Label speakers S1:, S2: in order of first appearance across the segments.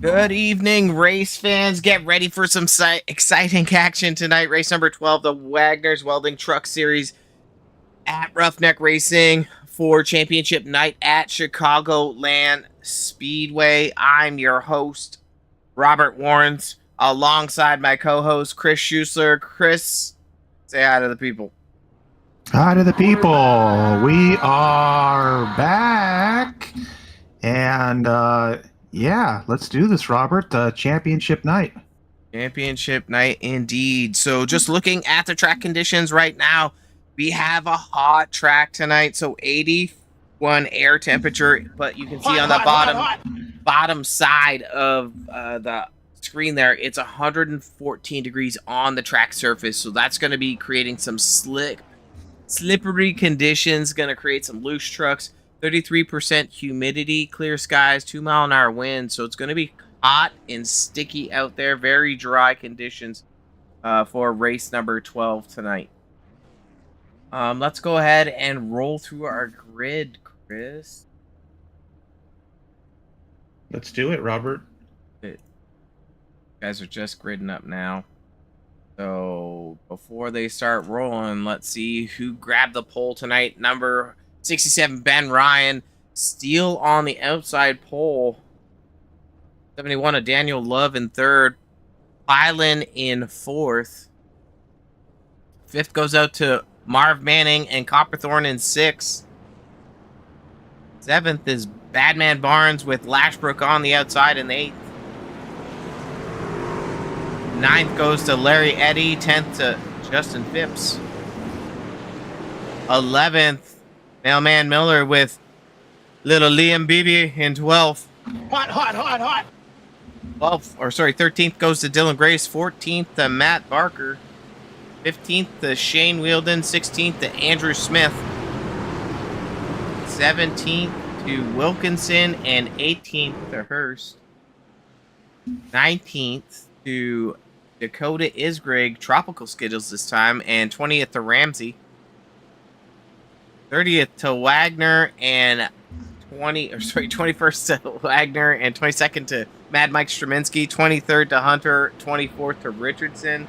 S1: Good evening, race fans. Get ready for some exciting action tonight. Race number 12, the Wagoner's Welding Truck Series at Roughneck Racing for championship night at Chicagoland Speedway. I'm your host, Robert Warrens, alongside my co-host, Chris Schusler. Chris, say hi to the people.
S2: Hi to the people. We are back. And yeah, let's do this, Robert. Championship night.
S1: Championship night indeed. So just looking at the track conditions right now, we have a hot track tonight. So 81 air temperature, but you can see on the bottom side of the screen there, it's 114 degrees on the track surface. So that's going to be creating some slippery conditions, going to create some loose trucks. 33% humidity, clear skies, 2-mile-an-hour wind. So it's going to be hot and sticky out there. Very dry conditions for race number 12 tonight. Let's go ahead and roll through our grid, Chris.
S2: Let's do it, Robert.
S1: You guys are just gridding up now. So before they start rolling, let's see who grabbed the pole tonight. Number 67, Ben Ryan, Steele on the outside pole. 71 of Daniel Love in third. Pylon in fourth. Fifth goes out to Marv Manning and Copperthorne in sixth. Seventh is Badman Barnes with Lashbrook on the outside in the eighth. Ninth goes to Larry Eddy. 10th to Justin Phipps. 11th, Mailman Miller with little Liam Beebe in 12th.
S3: Hot.
S1: 13th goes to Dylan Grace. 14th to Matt Barker. 15th to Shane Wielden. 16th to Andrew Smith. 17th to Wilkinson. And 18th to Hurst. 19th to Dakota Isgrig. Tropical Skittles this time. And 20th to Ramsey. 30th to Wagner and 21st to Wagner and 22nd to Mad Mike Straminski, 23rd to Hunter, 24th to Richardson.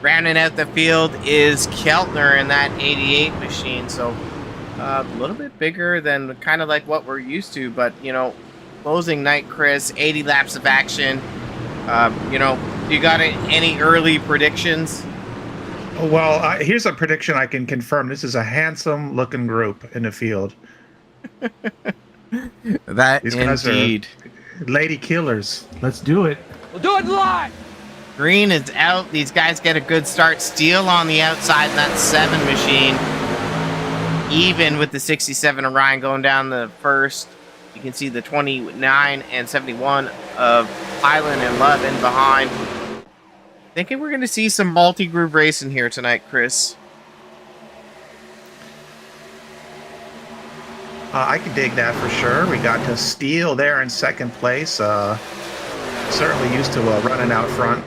S1: Rounding out the field is Keltner in that 88 machine, so a little bit bigger than kind of like what we're used to, but you know, closing night, Chris, 80 laps of action. You know, you got any early predictions?
S2: Well, here's a prediction I can confirm. This is a handsome-looking group in the field.
S1: These guys indeed
S2: are lady killers. Let's do it.
S3: We'll do it live.
S1: Green is out. These guys get a good start. Steele on the outside in that 7 machine. Even with the 67 of Ryan going down the first. You can see the 29 and 71 of Highland and Love in behind. Thinking we're going to see some multi-groove racing here tonight, Chris.
S2: I can dig that for sure. We got to Steele there in second place. Certainly used to running out front.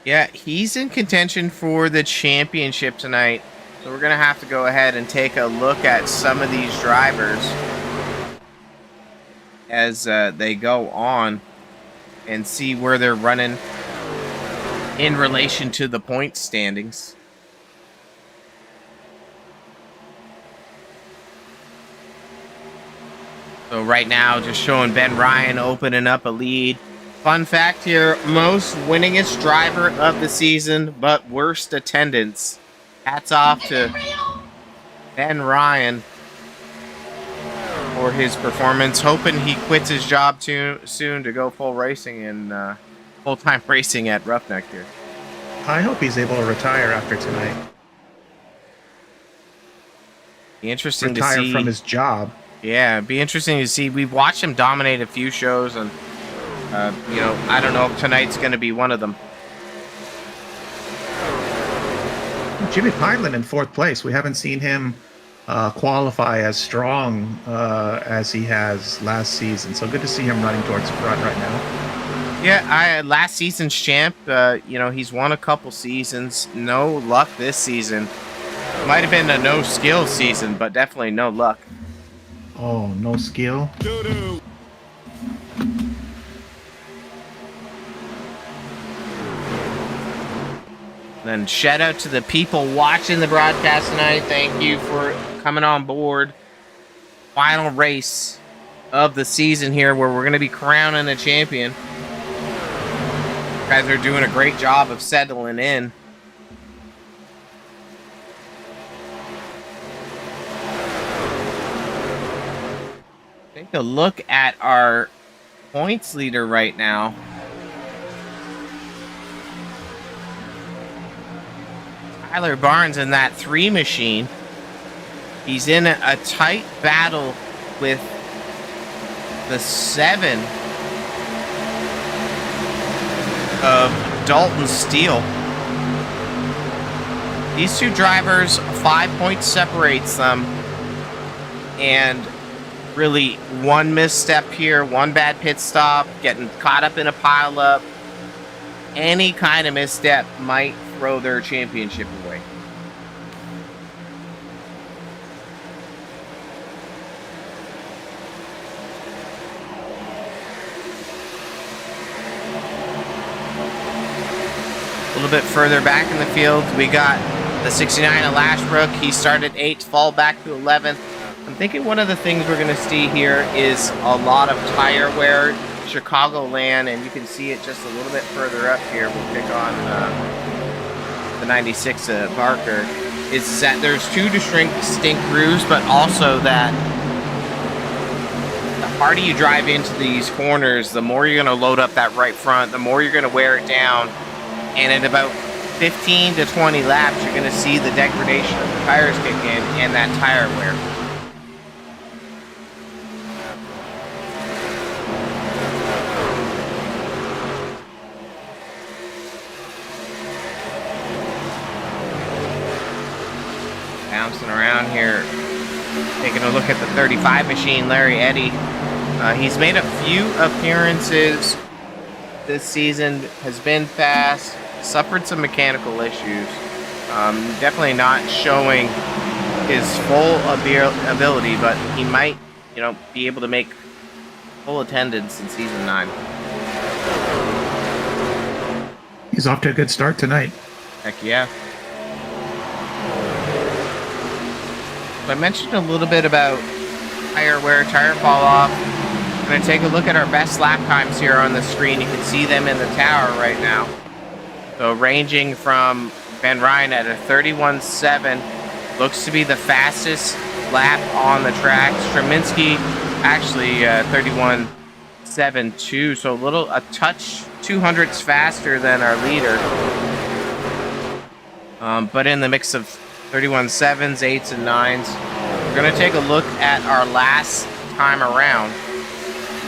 S1: Yeah, he's in contention for the championship tonight. So we're going to have to go ahead and take a look at some of these drivers as they go on and see where they're running in relation to the point standings. So right now, just showing Ben Ryan opening up a lead. Fun fact here, most winningest driver of the season, but worst attendance. Hats off to Ben Ryan for his performance. Hoping he quits his job soon to go full racing and full-time racing at Roughneck here.
S2: I hope he's able to retire after tonight.
S1: Be interesting
S2: retire
S1: to see
S2: from his job.
S1: Yeah, it'd be interesting to see. We've watched him dominate a few shows, and you know, I don't know if tonight's going to be one of them.
S2: Jimmy Pineland in 4th place. We haven't seen him qualify as strong as he has last season. So good to see him running towards the front right now.
S1: Yeah, last season's champ. You know, he's won a couple seasons. No luck this season. Might have been a no skill season, but definitely no luck.
S2: Oh, no skill.
S1: Then shout out to the people watching the broadcast tonight. Thank you for coming on board. Final race of the season here, where we're going to be crowning a champion. You guys are doing a great job of settling in. Take a look at our points leader right now. Tyler Barnes in that 3 machine. He's in a tight battle with the 7 of Dalton Steele. These two drivers, 5 points separates them, and really one misstep here, one bad pit stop, getting caught up in a pileup, any kind of misstep might throw their championship away. A little bit further back in the field, we got the 69 of Lashbrook. He started 8th, fall back to 11th. I'm thinking one of the things we're going to see here is a lot of tire wear. Chicagoland, and you can see it just a little bit further up here. We'll pick on the 96 Barker. Is that there's 2 distinct grooves, but also that the harder you drive into these corners, the more you're going to load up that right front, the more you're going to wear it down. And at about 15 to 20 laps, you're going to see the degradation of the tires kick in and that tire wear. Bouncing around here, taking a look at the 35 machine, Larry Eddy. He's made a few appearances this season, has been fast, suffered some mechanical issues. Definitely not showing his full ability, but he might, be able to make full attendance in season 9.
S2: He's off to a good start tonight.
S1: Heck yeah. I mentioned a little bit about tire wear, tire fall off. I'm going to take a look at our best lap times here on the screen. You can see them in the tower right now. So ranging from Ben Ryan at a 31.7, looks to be the fastest lap on the track. Straminsky actually 31.7 too, so a touch 200ths faster than our leader. But in the mix of 31.7s, 8s, and 9s. We're going to take a look at our last time around,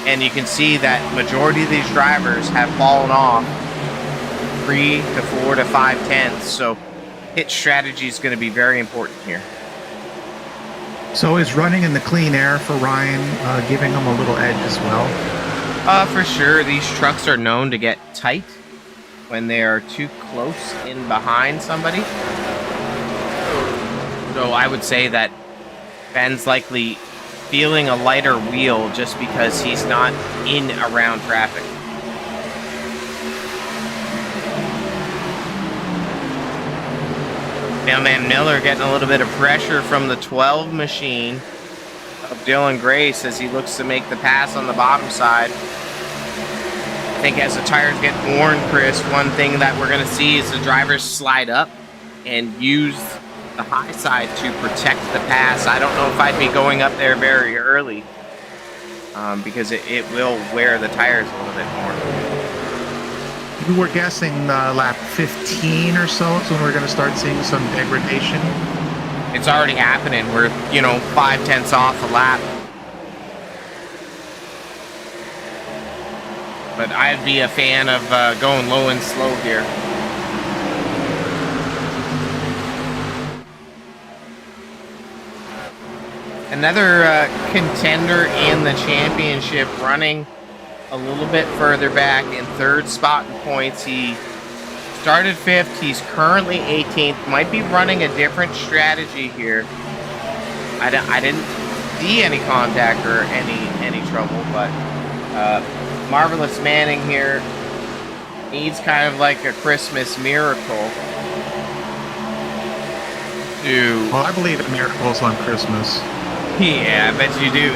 S1: and you can see that majority of these drivers have fallen off 3 to 4 to 5 tenths. So pit strategy is going to be very important here.
S2: So is running in the clean air for Ryan giving him a little edge as well?
S1: For sure. These trucks are known to get tight when they are too close in behind somebody. So I would say that Ben's likely feeling a lighter wheel just because he's not in around traffic. Mailman Miller getting a little bit of pressure from the 12 machine of Dylan Grace as he looks to make the pass on the bottom side. I think as the tires get worn, Chris, one thing that we're going to see is the drivers slide up and use the high side to protect the pass. I don't know if I'd be going up there very early because it will wear the tires a little bit more.
S2: We were guessing lap 15 or so is when we're going to start seeing some degradation.
S1: It's already happening. We're, 5 tenths off a lap. But I'd be a fan of going low and slow here. Another contender in the championship running a little bit further back in 3rd spot in points. He started 5th. He's currently 18th. Might be running a different strategy here. I didn't see any contact or any trouble, but Marvelous Manning here needs kind of like a Christmas miracle to...
S2: Well, I believe in miracles on Christmas.
S1: Yeah, I bet you do.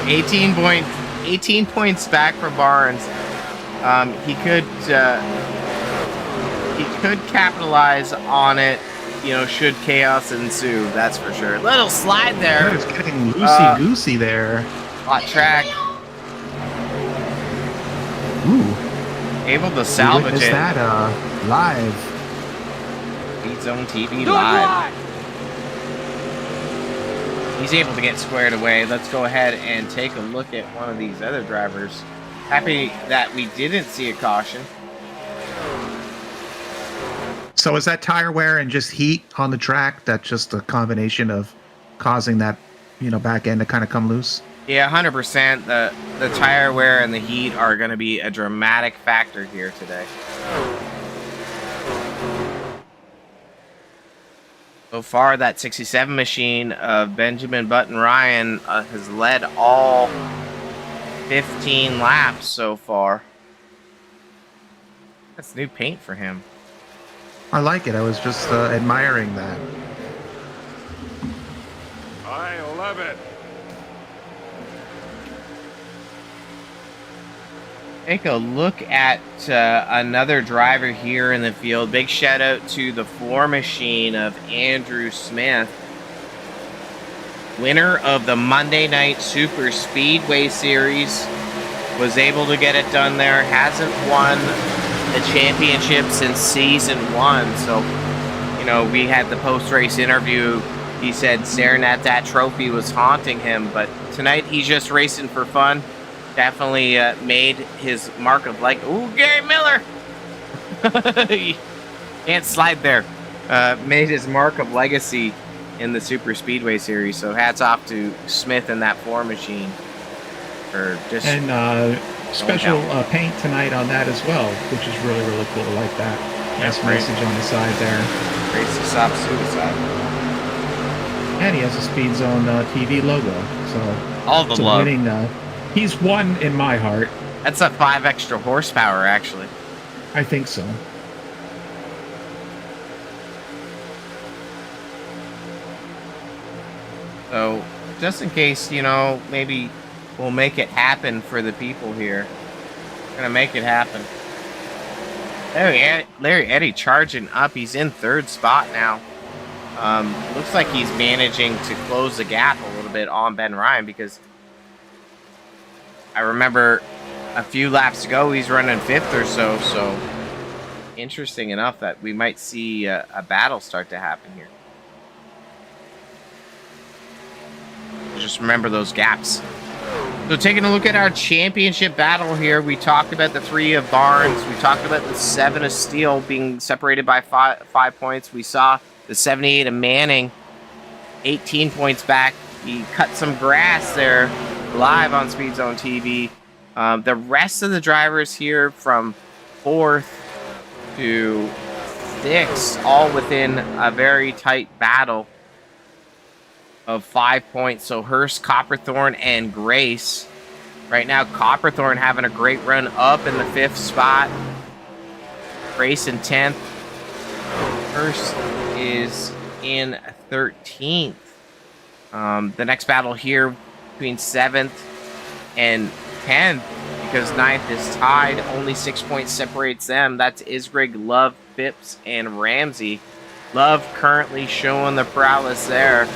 S1: 18 points back for Barnes. He could capitalize on it, you know, should chaos ensue. That's for sure. Little slide there.
S2: It's getting loosey-goosey there.
S1: Hot track.
S2: Ooh.
S1: Able to salvage
S2: Is
S1: it.
S2: that live?
S1: SpeedZoneTV
S3: Do it
S1: live.
S3: live.
S1: He's able to get squared away. Let's go ahead and take a look at one of these other drivers. Happy that we didn't see a caution.
S2: So is that tire wear and just heat on the track? That's just a combination of causing that, you know, back end to kind of come loose?
S1: Yeah, 100%. The tire wear and the heat are going to be a dramatic factor here today. So far, that 67 machine of Benjamin Button Ryan has led all 15 laps so far. That's new paint for him.
S2: I like it. I was just admiring that.
S3: I love it.
S1: Take a look at another driver here in the field. Big shout out to the floor machine of Andrew Smith, winner of the Monday Night Super Speedway Series. Was able to get it done there. Hasn't won the championship since season 1. So, you know, we had the post-race interview. He said staring at that trophy was haunting him. But tonight he's just racing for fun. Definitely made his mark of like, ooh, Gary Miller. Can't slide there. Made his mark of legacy in the Super Speedway Series. So hats off to Smith and that floor machine. For just
S2: special paint tonight on that as well, which is really, really cool. I like that. Nice message on the side there.
S1: Race to stop suicide.
S2: And he has a SpeedZone TV logo. So
S1: All the
S2: it's a
S1: love.
S2: winning, he's won in my heart.
S1: That's a 5 extra horsepower, actually.
S2: I think so.
S1: So, just in case, you know, maybe we'll make it happen for the people here. We're gonna make it happen. Larry Eddy charging up. He's in 3rd spot now. Looks like he's managing to close the gap a little bit on Ben Ryan, because I remember a few laps ago he's running 5th or so. So interesting enough that we might see a battle start to happen here. Just remember those gaps. So taking a look at our championship battle here, we talked about the 3 of Barnes. We talked about the 7 of Steele being separated by 5 points. We saw the 78 of Manning, 18 points back. He cut some grass there live on SpeedZoneTV. The rest of the drivers here from 4th to 6th, all within a very tight battle of 5 points. So Hurst, Copperthorne, and Grace. Right now, Copperthorne having a great run up in the 5th spot. Grace in 10th. Hurst is in 13th. The next battle here between 7th and 10th, because 9th is tied. Only 6 points separates them. That's Isgrig, Love, Phipps, and Ramsey. Love currently showing the prowess there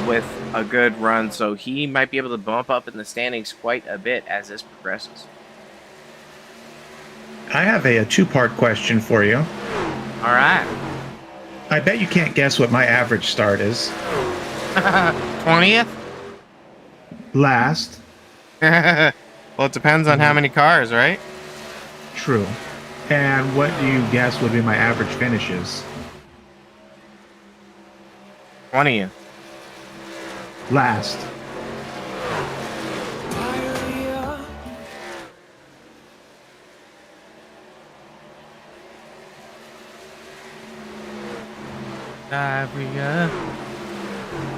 S1: with a good run, so he might be able to bump up in the standings quite a bit as this progresses.
S2: I have a 2-part question for you.
S1: All right.
S2: I bet you can't guess what my average start is.
S1: 20th?
S2: Last.
S1: Well, it depends on how many cars, right?
S2: True. And what do you guess would be my average finishes?
S1: 20th.
S2: Last.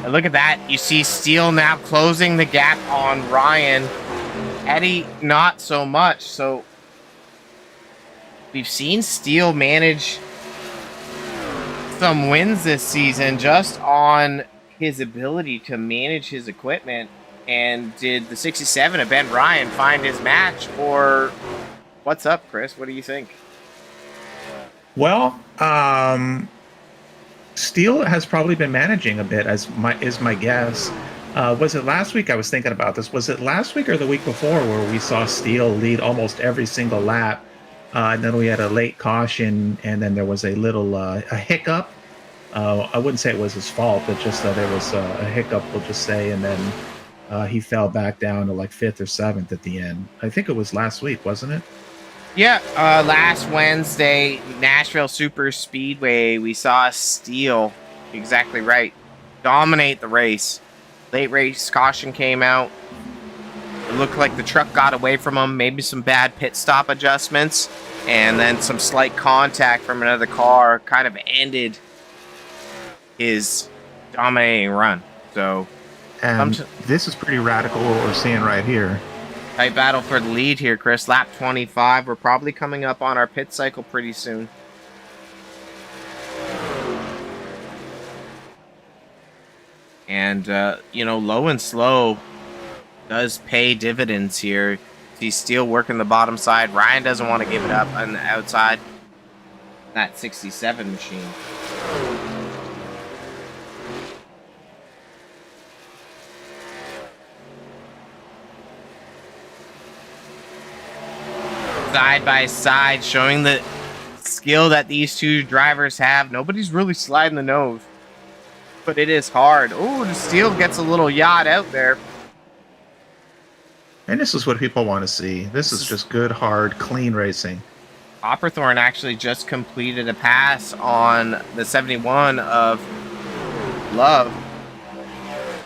S2: And look at that. You see Steele now closing the gap on Ryan. Eddy, not so much. So we've seen Steele manage
S1: some wins this season just on his ability to manage his equipment. And did the 67 of Ben Ryan find his match, or what's up, Chris? What do you think?
S2: Well, Steele has probably been managing a bit, is my guess. Was it last week? I was thinking about this. Was it last week or the week before where we saw Steele lead almost every single lap, and then we had a late caution, and then there was a little a hiccup. I wouldn't say it was his fault, but just there was a hiccup, we'll just say, and then he fell back down to like 5th or 7th at the end. I think it was last week, wasn't it?
S1: Yeah, last Wednesday, Nashville Super Speedway, we saw Steele, exactly right, dominate the race. Late race caution came out. It looked like the truck got away from him, maybe some bad pit stop adjustments, and then some slight contact from another car kind of ended his dominating run. So,
S2: and this is pretty radical what we're seeing right here.
S1: Tight battle for the lead here, Chris. Lap 25. We're probably coming up on our pit cycle pretty soon. And, you know, low and slow does pay dividends here. He's still working the bottom side. Ryan doesn't want to give it up on the outside. That 67 machine. Side by side, showing the skill that these two drivers have. Nobody's really sliding the nose, but it is hard. Oh, the Steele gets a little yacht out there.
S2: And this is what people want to see. This is just good, hard, clean racing.
S1: Opperthorn actually just completed a pass on the 71 of Love.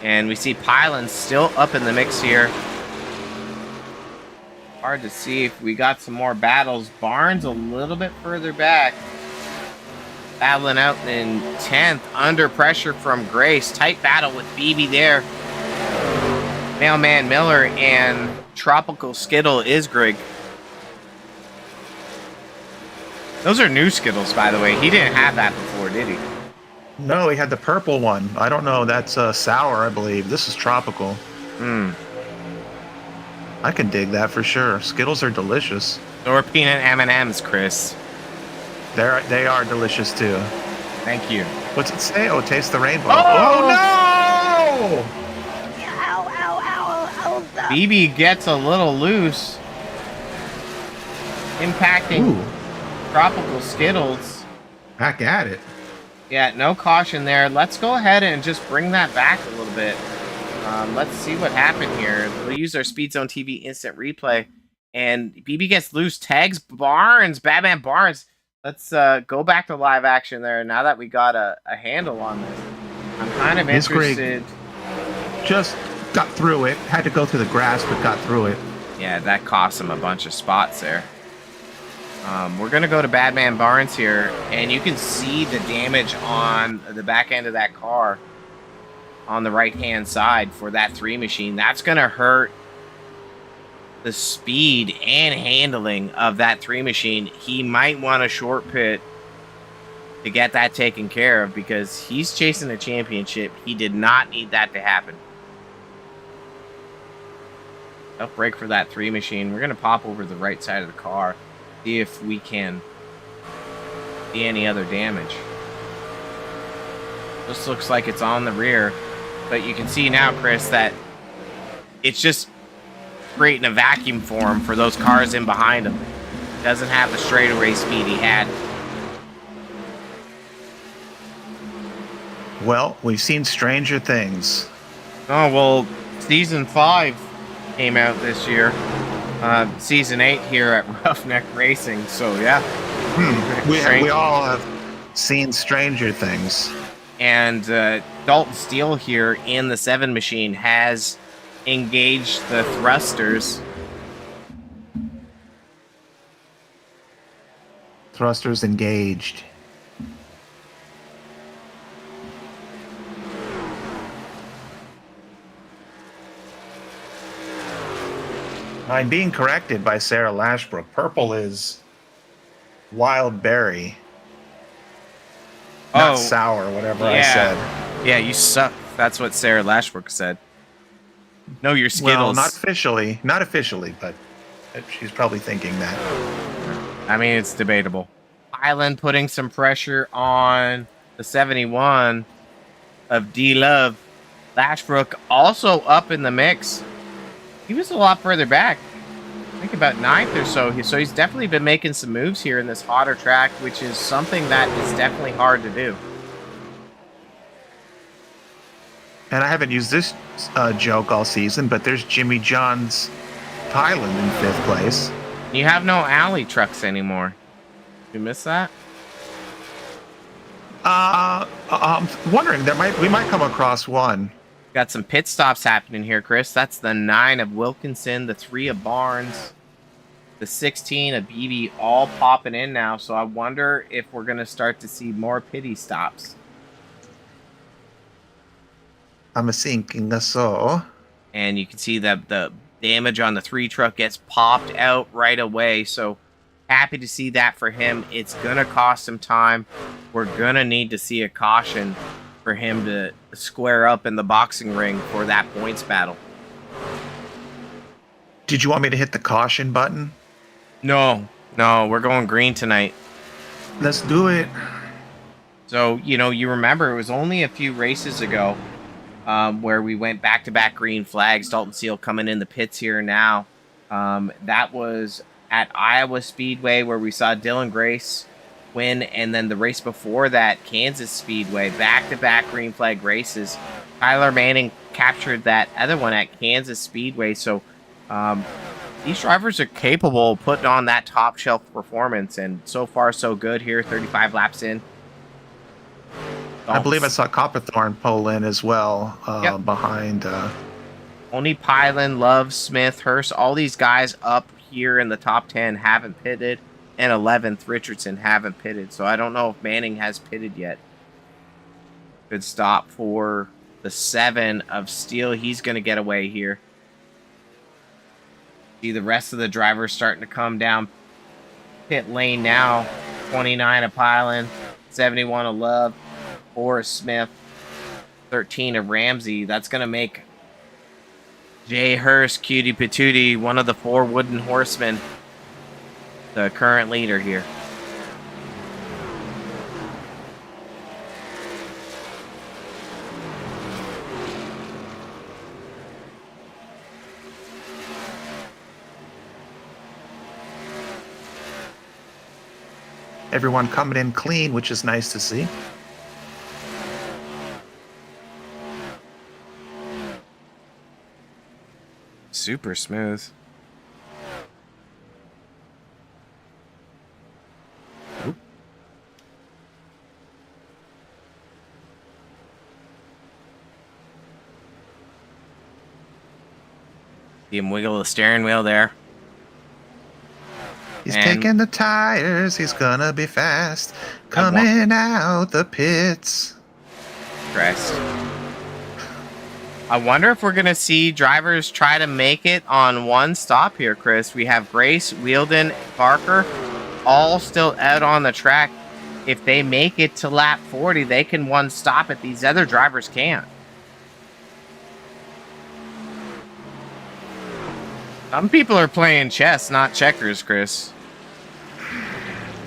S1: And we see Pylon still up in the mix here. Hard to see if we got some more battles. Barnes a little bit further back. Battling out in 10th. Under pressure from Grace. Tight battle with BB there. Mailman Miller and Tropical Skittle Isgrig. Those are new Skittles, by the way. He didn't have that before, did he?
S2: No, he had the purple one. I don't know. That's sour, I believe. This is tropical. I can dig that for sure. Skittles are delicious.
S1: So are peanut M&Ms, Chris.
S2: They are delicious too.
S1: Thank you.
S2: What's it say? Oh, taste the rainbow.
S1: Oh,
S2: no!
S4: Ow, ow, ow, ow.
S1: BB gets a little loose. Impacting Tropical Skittles.
S2: Back at it.
S1: Yeah, no caution there. Let's go ahead and just bring that back a little bit. Let's see what happened here. We'll use our SpeedZoneTV instant replay. And BB gets loose. Tags Barnes. Batman Barnes. Let's go back to live action there now that we got a handle on this. I'm kind of interested.
S2: Just got through it. Had to go through the grass, but got through it.
S1: Yeah, that cost him a bunch of spots there. We're going to go to Batman Barnes here. And you can see the damage on the back end of that car. On the right-hand side for that 3 machine. That's going to hurt the speed and handling of that 3 machine. He might want a short pit to get that taken care of because he's chasing a championship. He did not need that to happen. Tough break for that 3 machine. We're going to pop over to the right side of the car. See if we can see any other damage. This looks like it's on the rear. But you can see now, Chris, that it's just creating a vacuum for him for those cars in behind him. Doesn't have the straightaway speed he had.
S2: Well, we've seen stranger things.
S1: Oh, well, Season 5 came out this year. Season 8 here at Roughneck Racing, so yeah.
S2: We all have seen stranger things.
S1: And Dalton Steele here in the 7 machine has engaged the thrusters.
S2: Thrusters engaged. I'm being corrected by Sarah Lashbrook. Purple is wild berry. Not sour, whatever I said.
S1: Yeah, you suck. That's what Sarah Lashbrook said. No, your Skittles.
S2: Well, not officially. Not officially, but she's probably thinking that.
S1: I mean, it's debatable. Island putting some pressure on the 71 of D-Love. Lashbrook also up in the mix. He was a lot further back. I think about 9th or so. So he's definitely been making some moves here in this hotter track, which is something that is definitely hard to do.
S2: And I haven't used this joke all season, but there's Jimmy John's Thailand in 5th place.
S1: You have no alley trucks anymore. You miss that?
S2: I'm wondering, we might come across one.
S1: Got some pit stops happening here, Chris. That's the 9 of Wilkinson, the 3 of Barnes, the 16 of BB, all popping in now. So I wonder if we're going to start to see more pity stops.
S2: I'm thinking so.
S1: And you can see that the damage on the 3 truck gets popped out right away. So happy to see that for him. It's going to cost him time. We're going to need to see a caution for him to square up in the boxing ring for that points battle.
S2: Did you want me to hit the caution button?
S1: No, we're going green tonight.
S2: Let's do it.
S1: So, you remember it was only a few races ago where we went back-to-back green flags. Dalton Seal coming in the pits here now. That was at Iowa Speedway where we saw Dylan Grace win, and then the race before that, Kansas Speedway, back-to-back green flag races. Tyler Manning captured that other one at Kansas Speedway. So these drivers are capable of putting on that top shelf performance, and so far so good here, 35 laps in.
S2: I believe I saw Copperthorne pull in as well behind.
S1: Only Pylan, Love, Smith, Hurst, all these guys up here in the top 10 haven't pitted, and 11th, Richardson haven't pitted. So I don't know if Manning has pitted yet. Good stop for the 7 of Steele. He's going to get away here. See the rest of the drivers starting to come down pit lane now. 29 of Pylan, 71 of Love, 4 of Smith, 13 of Ramsey. That's going to make Jay Hurst, Cutie Patootie, one of the 4 wooden horsemen, the current leader here.
S2: Everyone coming in clean, which is nice to see.
S1: Super smooth. Oop. See him wiggle the steering wheel there.
S2: He's taking the tires. He's gonna be fast. Coming out the pits.
S1: Christ. I wonder if we're going to see drivers try to make it on one stop here, Chris. We have Grace, Welding, Barker, all still out on the track. If they make it to lap 40, they can one stop it. These other drivers can't. Some people are playing chess, not checkers, Chris.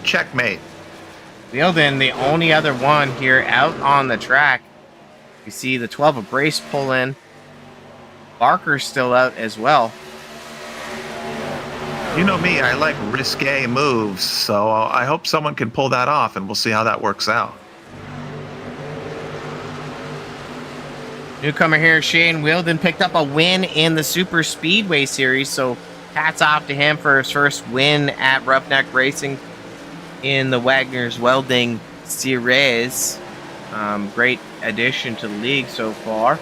S2: Checkmate.
S1: Welding, the only other one here out on the track. You see the 12 of Brace pull in. Barker's still out as well.
S2: You know me, I like risque moves, so I hope someone can pull that off, and we'll see how that works out.
S1: Newcomer here, Shane Welding, picked up a win in the Super Speedway Series, so hats off to him for his first win at Roughneck Racing in the Wagoner's Welding Series. Great addition to the league so far.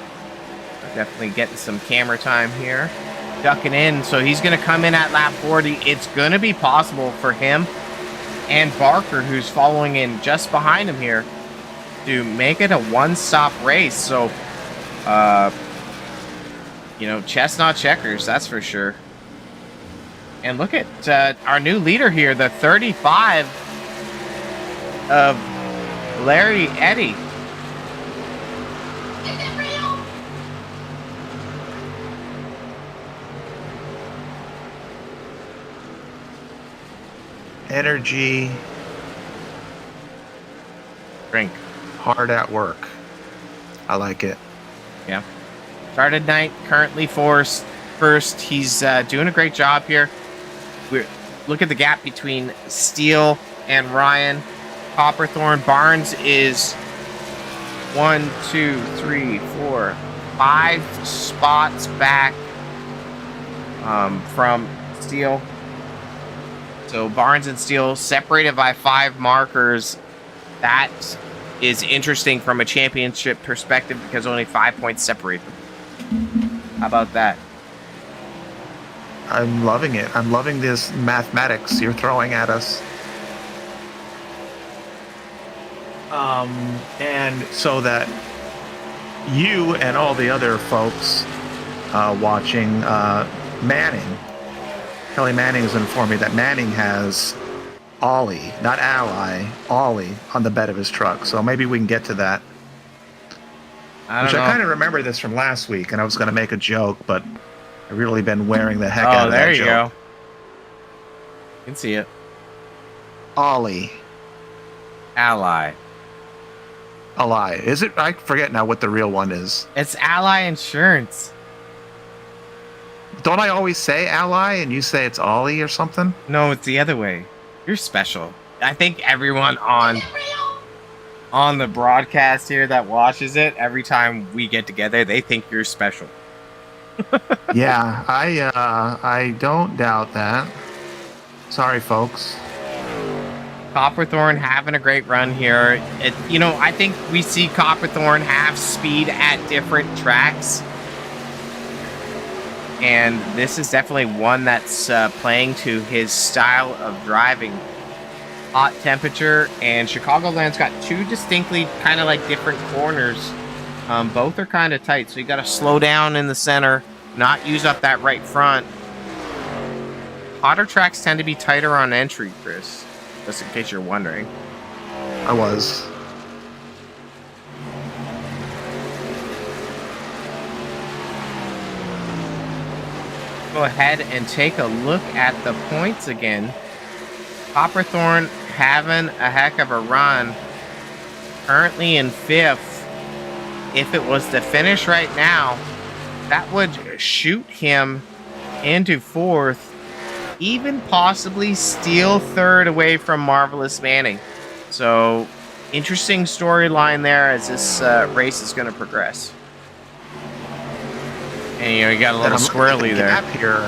S1: Definitely getting some camera time here. Ducking in, so he's going to come in at lap 40. It's going to be possible for him and Barker, who's following in just behind him here, to make it a one-stop race. So, chess not checkers, that's for sure. And look at our new leader here, the 35 of Larry Eddy.
S2: Energy.
S1: Drink.
S2: Hard at work. I like it.
S1: Yeah. Started ninth, currently first. He's doing a great job here. Look at the gap between Steele and Ryan. Copperthorn. Barnes is 1, 2, 3, 4, 5 spots back from Steele. So Barnes and Steele separated by 5 markers. That is interesting from a championship perspective because only 5 points separate them. How about that?
S2: I'm loving it. I'm loving this mathematics you're throwing at us. And so that you and all the other folks watching Manning, Kelly Manning has informed me that Manning has Ollie, not Ally, Ollie on the bed of his truck. So maybe we can get to that. I kind of remember this from last week, and I was going to make a joke, but I've really been wearing the heck out of that joke.
S1: Oh, there you go. You can see it.
S2: Ollie.
S1: Ally.
S2: Is it? I forget now what the real one is.
S1: It's Ally Insurance.
S2: Don't I always say Ally and you say it's Ollie or something?
S1: No, it's the other way. You're special. I think everyone on the broadcast here that watches it, every time we get together, they think you're special.
S2: Yeah, I don't doubt that. Sorry, folks.
S1: Copperthorn having a great run here. I think we see Copperthorn have speed at different tracks. And this is definitely one that's playing to his style of driving. Hot temperature, and Chicagoland's got 2 distinctly kind of like different corners. Both are kind of tight, so you got to slow down in the center, not use up that right front. Hotter tracks tend to be tighter on entry, Chris, just in case you're wondering.
S2: I was.
S1: Go ahead and take a look at the points again. Copperthorn having a heck of a run. Currently in 5th. If it was to finish right now, that would shoot him into 4th. Even possibly steal 3rd away from Marvelous Manning. So, interesting storyline there as this race is going to progress. And you got a little squirrely there.
S2: Gap here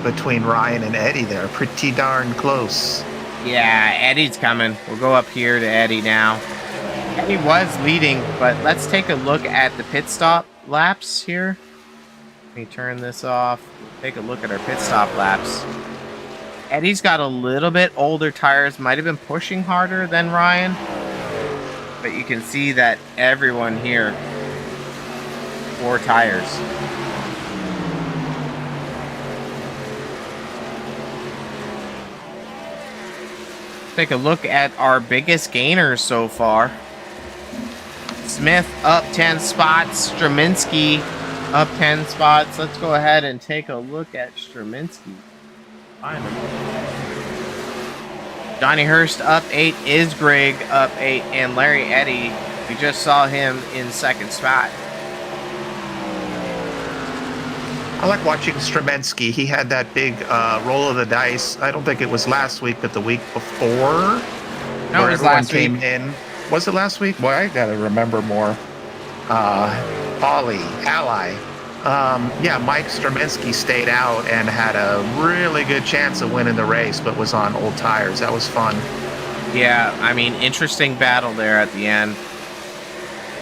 S2: between Ryan and Eddie there, pretty darn close.
S1: Yeah, Eddie's coming. We'll go up here to Eddie now. Eddie was leading, but let's take a look at the pit stop laps here. Let me turn this off. Take a look at our pit stop laps. Eddie's got a little bit older tires. Might have been pushing harder than Ryan. But you can see that everyone here, 4 tires. Take a look at our biggest gainers so far. Smith up 10 spots. Straminski up 10 spots. Let's go ahead and take a look at Straminski. Find him. Johnny Hurst up 8. Isgrig up 8. And Larry Eddy, we just saw him in 2nd spot.
S2: I like watching Stremensky. He had that big roll of the dice. I don't think it was last week, but the week before.
S1: No, it was last week.
S2: In. Was it last week? Boy, I gotta remember more. Ollie, Ally. Yeah, Mike Stremensky stayed out and had a really good chance of winning the race, but was on old tires. That was fun.
S1: Yeah, I mean, interesting battle there at the end.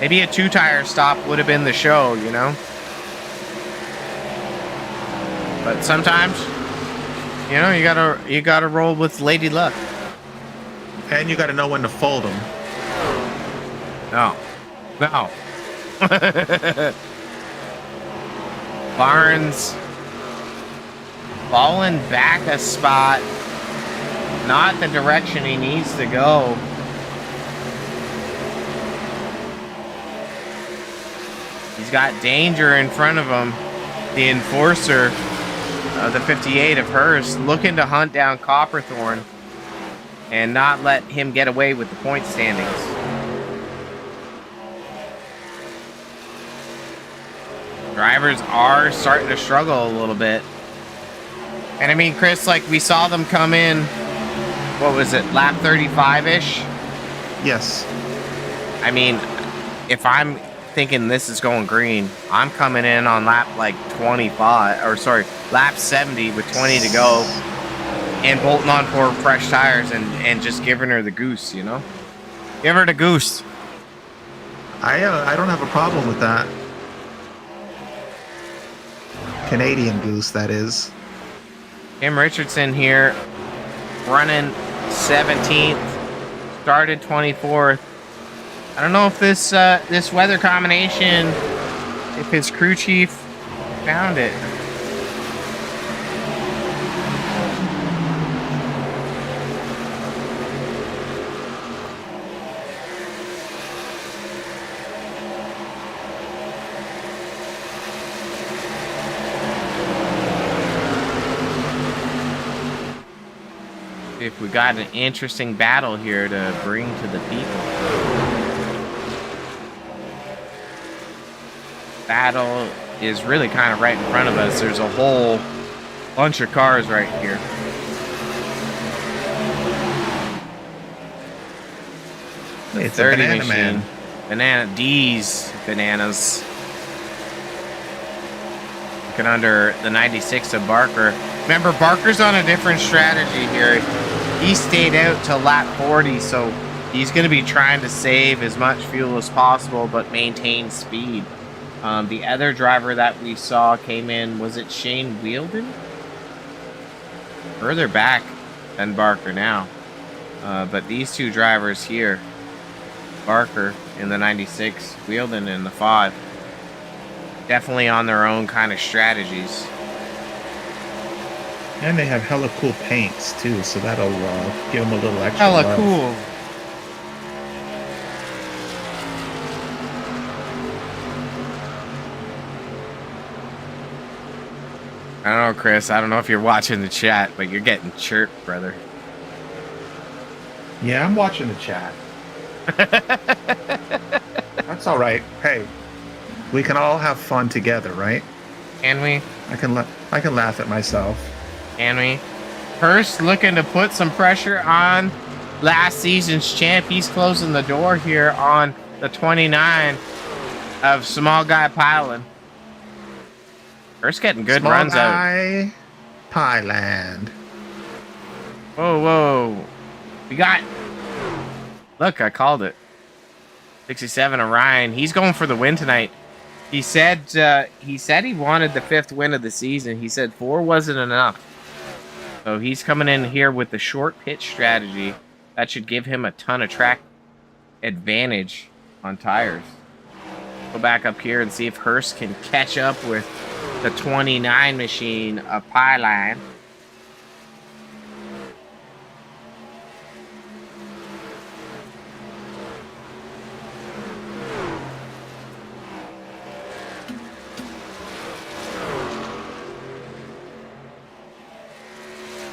S1: Maybe a 2-tire stop would have been the show, you know? But sometimes, you gotta roll with Lady Luck.
S2: And you gotta know when to fold them.
S1: No. Barnes falling back a spot. Not the direction he needs to go. He's got danger in front of him. The enforcer, the 58 of Hearst, looking to hunt down Copperthorne and not let him get away with the point standings. Drivers are starting to struggle a little bit. And I mean, Chris, like we saw them come in, what was it, lap 35-ish?
S2: Yes.
S1: I mean, if I'm thinking this is going green, I'm coming in on lap like 25, or sorry, lap 70 with 20 to go and bolting on for fresh tires and just giving her the goose, you know? Give her the goose.
S2: I don't have a problem with that. Canadian goose, that is.
S1: Tim Richardson here, running 17th, started 24th. I don't know if this this weather combination, if his crew chief found it. If we got an interesting battle here to bring to the people. Battle is really kind of right in front of us. There's a whole bunch of cars right here.
S2: It's
S1: 30
S2: a banana
S1: machine.
S2: man.
S1: Banana D's bananas. Looking under the 96 of Barker. Remember, Barker's on a different strategy here. He stayed out till lap 40, so he's going to be trying to save as much fuel as possible, but maintain speed. The other driver that we saw came in, was it Shane Welding? Further back than Barker now. But these two drivers here, Barker in the 96, Welding in the 5, definitely on their own kind of strategies.
S2: And they have hella cool paints too, so that'll give them a little extra
S1: Hella
S2: love.
S1: cool. I don't know, Chris. I don't know if you're watching the chat, but you're getting chirped, brother.
S2: Yeah, I'm watching the chat. That's all right. Hey, we can all have fun together, right?
S1: Can we?
S2: I can laugh at myself.
S1: Can we? Hurst looking to put some pressure on last season's champ. He's closing the door here on the 29 of Small Guy Piling. Hurst getting good
S2: Small
S1: runs
S2: guy, Thailand.
S1: out. Whoa. We got... Look, I called it. 67 Orion. He's going for the win tonight. He said he wanted the 5th win of the season. He said 4 wasn't enough. So he's coming in here with the short pitch strategy. That should give him a ton of track advantage on tires. Go back up here and see if Hurst can catch up with the 29 machine of Pieline.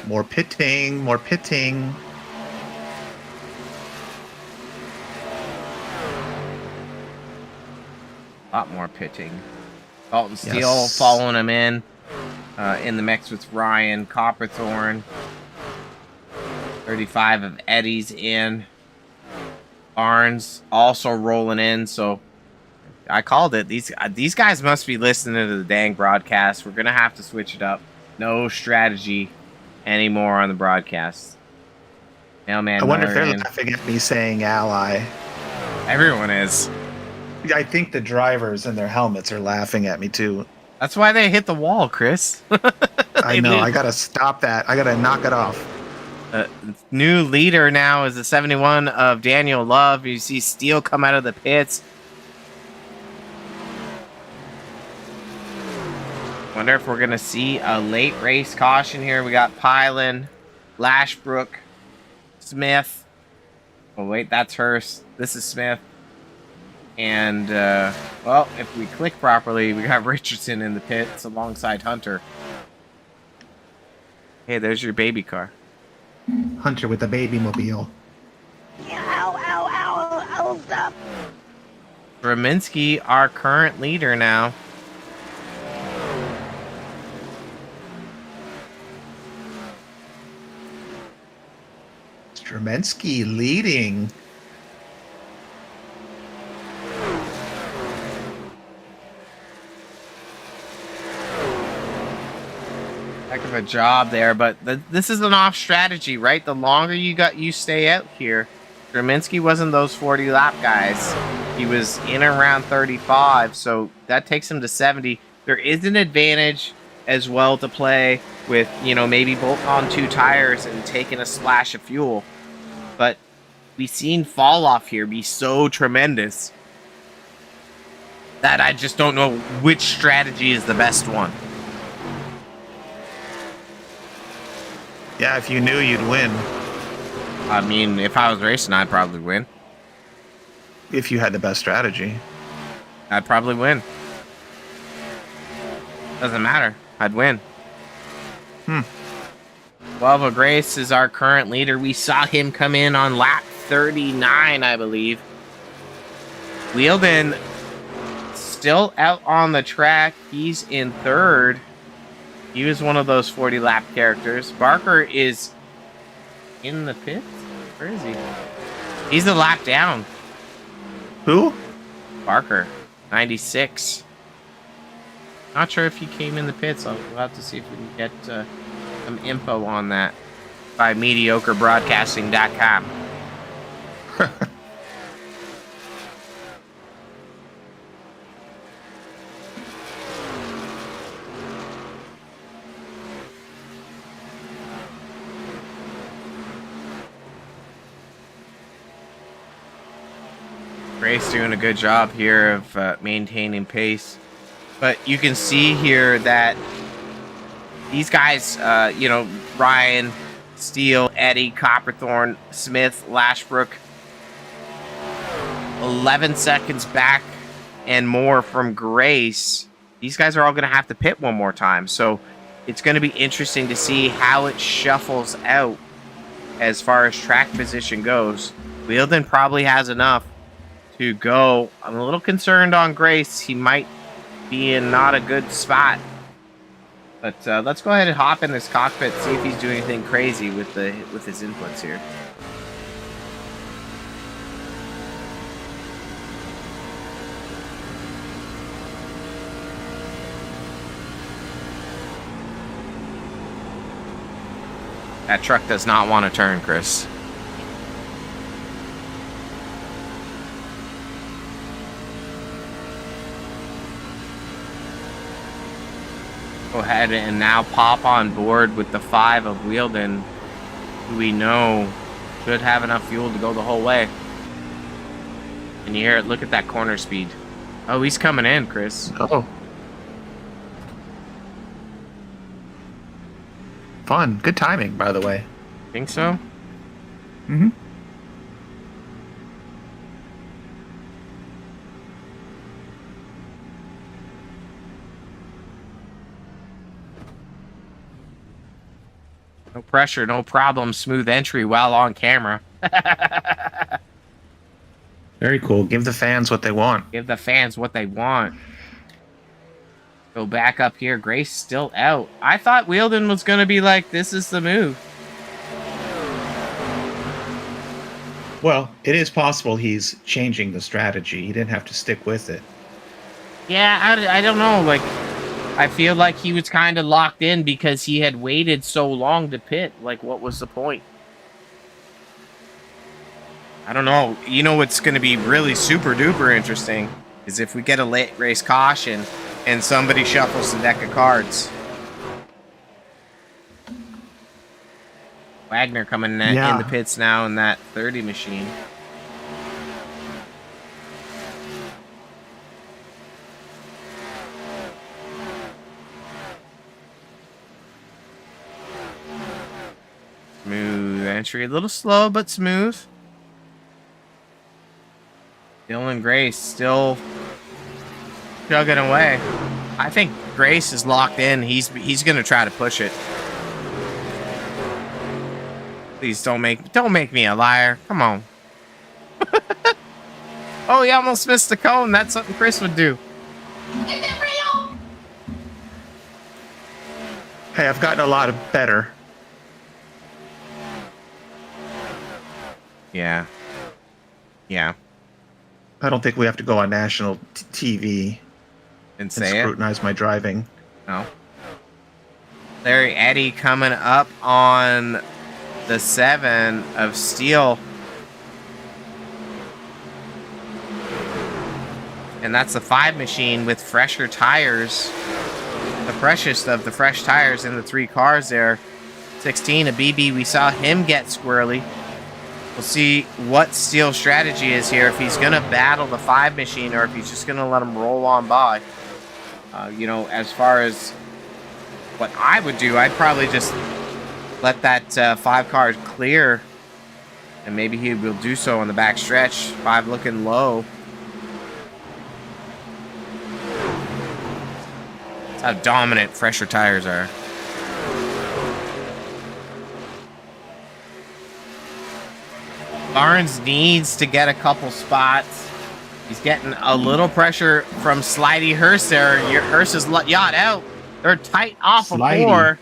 S2: More pitting, more pitting.
S1: A lot more pitting. Dalton Steele
S2: Yes.
S1: following him in the mix with Ryan Copperthorne. 35 of Eddie's in. Barnes also rolling in, so I called it. These guys must be listening to the dang broadcast. We're gonna have to switch it up. No strategy anymore on the broadcast. Mailman
S2: I wonder if they're
S1: Marion.
S2: laughing at me saying ally.
S1: Everyone is.
S2: I think the drivers in their helmets are laughing at me too.
S1: That's why they hit the wall, Chris.
S2: I know. I gotta stop that. I gotta knock it off.
S1: New leader now is the 71 of Daniel Love. You see Steele come out of the pits. Wonder if we're gonna see a late race caution here. We got Pylon, Lashbrook, Smith. Oh wait, that's Hurst. This is Smith. And, well, if we click properly, we got Richardson in the pits alongside Hunter. Hey, there's your baby car.
S5: Hunter with the baby mobile.
S4: Ow, ow, ow, ow, stop.
S1: Draminsky, our current leader now.
S2: Stremensky leading.
S1: Heck of a job there, but this is an off strategy, right? The longer you stay out here. Draminsky wasn't those 40 lap guys. He was in around 35, so that takes him to 70. There is an advantage as well to play with, you know, maybe bolting on 2 tires and taking a splash of fuel. But we've seen fall off here be so tremendous that I just don't know which strategy is the best one.
S2: Yeah, if you knew you'd win.
S1: I mean, if I was racing, I'd probably win.
S2: If you had the best strategy.
S1: I'd probably win. Doesn't matter. I'd win. 12 Grace is our current leader. We saw him come in on lap 39, I believe. Welding still out on the track. He's in 3rd. He was one of those 40 lap characters. Barker is in the pits? Where is he? He's a lap down.
S2: Who?
S1: Barker, 96. Not sure if he came in the pits. We'll have to see if we can get some info on that by mediocrebroadcasting.com. Grace doing a good job here of maintaining pace. But you can see here that these guys, you know, Ryan, Steele, Eddie, Copperthorne, Smith, Lashbrook, 11 seconds back and more from Grace. These guys are all going to have to pit one more time. So it's going to be interesting to see how it shuffles out as far as track position goes. Welding probably has enough to go. I'm a little concerned on Grace. He might be in not a good spot. But let's go ahead and hop in his cockpit, see if he's doing anything crazy with his inputs here. That truck does not want to turn, Chris. Go ahead and now pop on board with the 5 of Welding, who we know should have enough fuel to go the whole way. And you hear it, look at that corner speed. Oh, he's coming in, Chris.
S2: Oh. Fun. Good timing, by the way.
S1: Think so?
S2: Mm-hmm.
S1: No pressure, no problem. Smooth entry while on camera.
S2: Very cool. Give the fans what they want.
S1: Give the fans what they want. Go back up here. Grace still out. I thought Welding was going to be like, this is the move.
S2: Well, it is possible he's changing the strategy. He didn't have to stick with it.
S1: Yeah, I don't know. Like, I feel like he was kind of locked in because he had waited so long to pit. Like, what was the point? I don't know. You know what's going to be really super duper interesting is if we get a late race caution and somebody shuffles the deck of cards. Wagoner coming in the pits now in that 30 machine. Smooth entry. A little slow, but smooth. Dylan Grace still chugging away. I think Grace is locked in. He's gonna try to push it. Please don't make me a liar. Come on. Oh, he almost missed the cone. That's something Chris would do.
S2: Hey, I've gotten a lot of better.
S1: Yeah. Yeah.
S2: I don't think we have to go on national TV
S1: And
S2: and
S1: say it.
S2: scrutinize my driving.
S1: No. Larry Eddy coming up on the 7 of Steel. And that's the 5 machine with fresher tires. The freshest of the fresh tires in the 3 cars there. 16, a BB, we saw him get squirrely. We'll see what Steel's strategy is here. If he's going to battle the 5 machine or if he's just going to let him roll on by. You know, as far as what I would do, I'd probably just let that 5 car clear. And maybe he will do so on the back stretch. 5 looking low. That's how dominant fresher tires are. Barnes needs to get a couple spots. He's getting a little pressure from Slidey Hurst there. Hurst is yacht out. They're tight off of 4.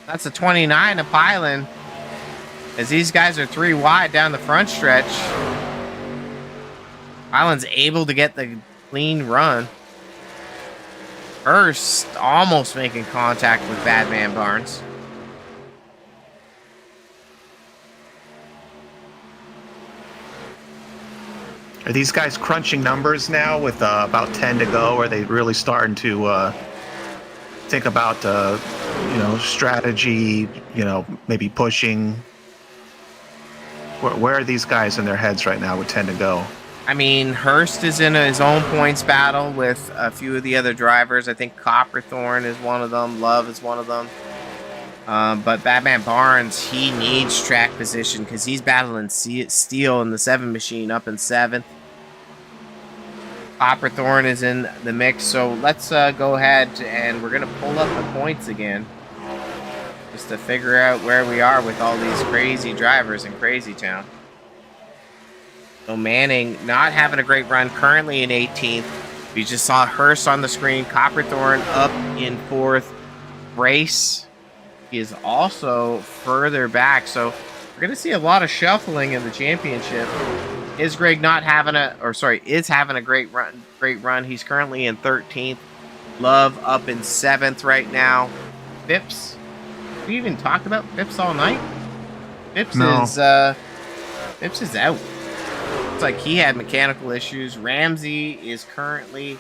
S1: That's a 29 of Pylon. As these guys are 3 wide down the front stretch. Pylon's able to get the clean run. Hurst almost making contact with Badman Barnes.
S2: Are these guys crunching numbers now with about 10 to go? Are they really starting to think about, you know, strategy, you know, maybe pushing? Where are these guys in their heads right now with 10 to go?
S1: I mean, Hurst is in his own points battle with a few of the other drivers. I think Copperthorn is one of them. Love is one of them. But Batman Barnes, he needs track position because he's battling Steel in the 7 machine up in 7th. Copperthorn is in the mix. So let's go ahead and we're going to pull up the points again. Just to figure out where we are with all these crazy drivers in Crazy Town. So Manning not having a great run, currently in 18th. We just saw Hurst on the screen. Copperthorn up in 4th. Brace is also further back. So we're going to see a lot of shuffling in the championship. Is Greg not having is having a great run. He's currently in 13th. Love up in 7th right now. Phipps. We even talked about Phipps all night. Phipps is out. Looks like he had mechanical issues. Ramsey is currently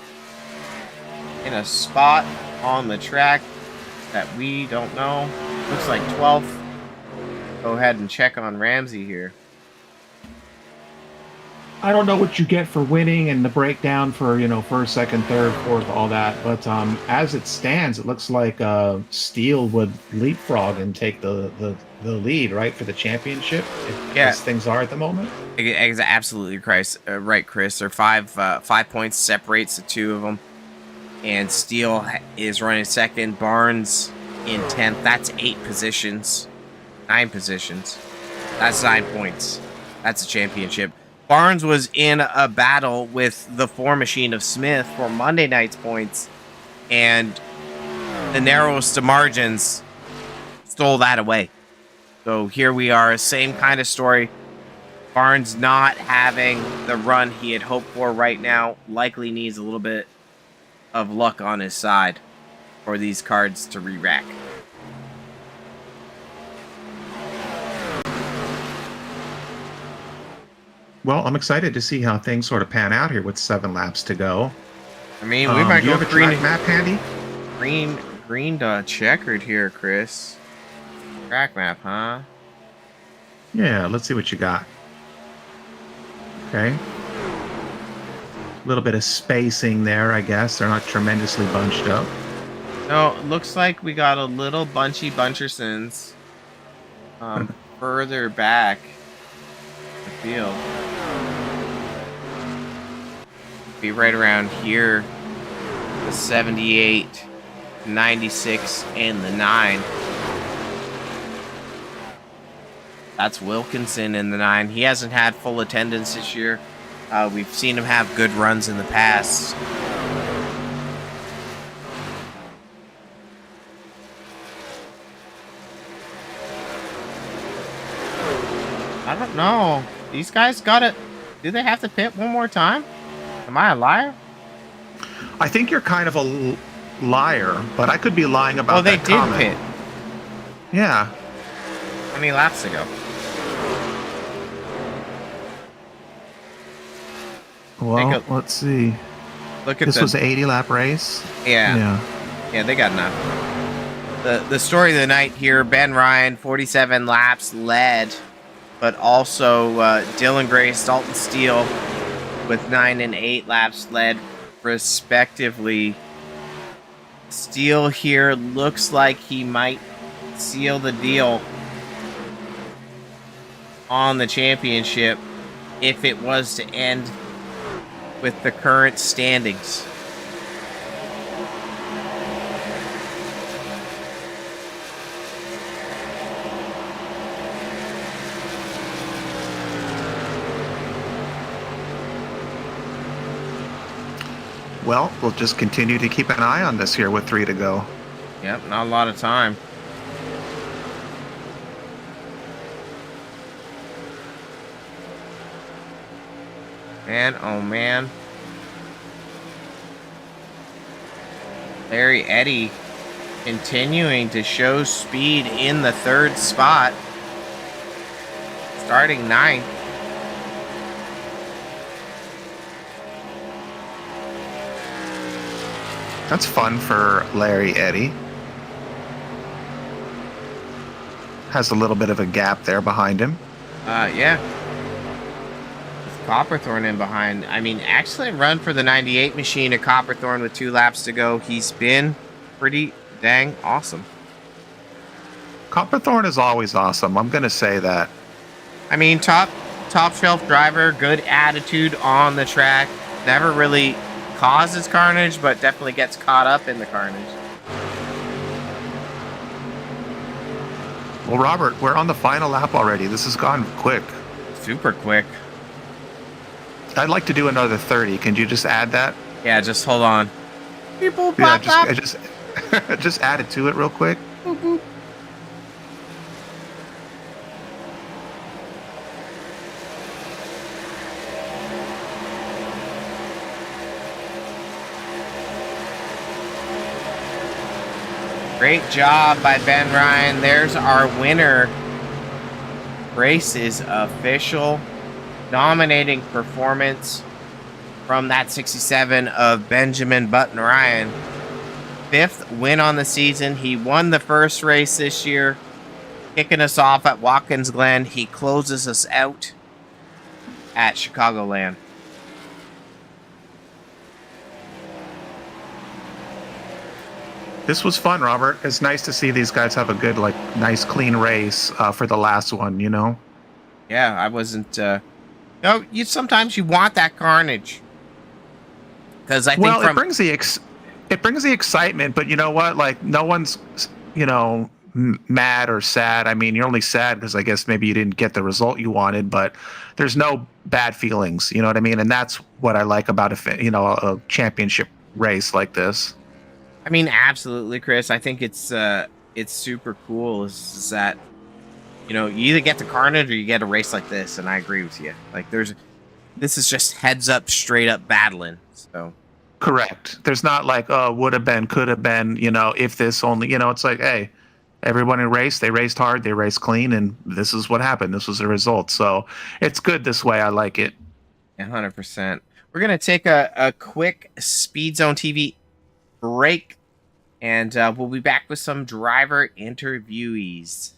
S1: in a spot on the track that we don't know. Looks like 12th. Go ahead and check on Ramsey here.
S5: I don't know what you get for winning and the breakdown for, you know, first, second, third, fourth, all that. But as it stands, it looks like Steele would leapfrog and take the lead, right, for the championship, as things are at the moment.
S1: Absolutely, right, Chris. There are 5 points separates the 2 of them. And Steele is running 2nd. Barnes in 10th. That's 8 positions. 9 positions. That's 9 points. That's a championship. Barnes was in a battle with the 4 machine of Smith for Monday night's points, and the narrowest of margins stole that away. So here we are, same kind of story. Barnes not having the run he had hoped for right now, likely needs a little bit of luck on his side for these cards to re-rack.
S2: Well, I'm excited to see how things sort of pan out here with 7 laps to go.
S1: I mean, we might
S2: do you
S1: go
S2: have a
S1: green
S2: track map handy?
S1: green dot checkered here, Chris. Track map, huh?
S2: Yeah, let's see what you got. Okay. A little bit of spacing there, I guess. They're not tremendously bunched up.
S1: No, looks like we got a little bunchersons further back the field. be right around here. The 78, 96, and the 9. That's Wilkinson in the 9. He hasn't had full attendance this year. We've seen him have good runs in the past. I don't know. These guys got it. Do they have to pit one more time? Am I a liar?
S2: I think you're kind of a liar, but I could be lying about
S1: they
S2: that
S1: did
S2: comment.
S1: pit.
S2: Yeah.
S1: How many laps ago?
S2: Well, let's see.
S1: Look at
S2: this was an 80-lap race.
S1: Yeah, they got enough. The story of the night here: Ben Ryan, 47 laps led, but also Dylan Grace, Dalton Steele, with 9 and 8 laps led, respectively. Steele here looks like he might seal the deal on the championship if it was to end with the current standings.
S2: Well, we'll just continue to keep an eye on this here with 3 to go.
S1: Yep, not a lot of time. Man, oh man. Larry Eddy continuing to show speed in the 3rd spot. Starting 9th.
S2: That's fun for Larry Eddy. Has a little bit of a gap there behind him.
S1: Yeah. Copperthorne in behind. I mean, excellent run for the 98 machine at Copperthorne with 2 laps to go. He's been pretty dang awesome.
S2: Copperthorne is always awesome. I'm going to say that.
S1: I mean, top shelf driver, good attitude on the track. Never really causes carnage, but definitely gets caught up in the carnage.
S2: Well, Robert, we're on the final lap already. This has gone quick.
S1: Super quick.
S2: I'd like to do another 30. Can you just add that?
S1: Yeah, just hold on. People
S2: Yeah,
S1: pop up.
S2: just add it to it real quick.
S1: Boop, boop. Great job by Ben Ryan. There's our winner. Race is official. Dominating performance from that 67 of Benjamin Button Ryan. 5th win on the season. He won the first race this year, kicking us off at Watkins Glen. He closes us out at Chicagoland.
S2: This was fun, Robert. It's nice to see these guys have a good, nice, clean race for the last one, you know?
S1: Yeah, I wasn't... sometimes you want that carnage. Because I think
S2: it brings the excitement, but you know what? Like, no one's, mad or sad. I mean, you're only sad because I guess maybe you didn't get the result you wanted, but there's no bad feelings, you know what I mean? And that's what I like about a championship race like this.
S1: I mean, absolutely, Chris. I think it's super cool is that, you either get the carnage or you get a race like this, and I agree with you. Like, this is just heads up, straight up battling. So
S2: correct. There's not like, oh, would have been, could have been, if this only, it's like, hey, everyone who raced, they raced hard, they raced clean, and this is what happened. This was the result. So it's good this way. I like it.
S1: 100%. We're gonna take a quick SpeedZoneTV break, and we'll be back with some driver interviewees.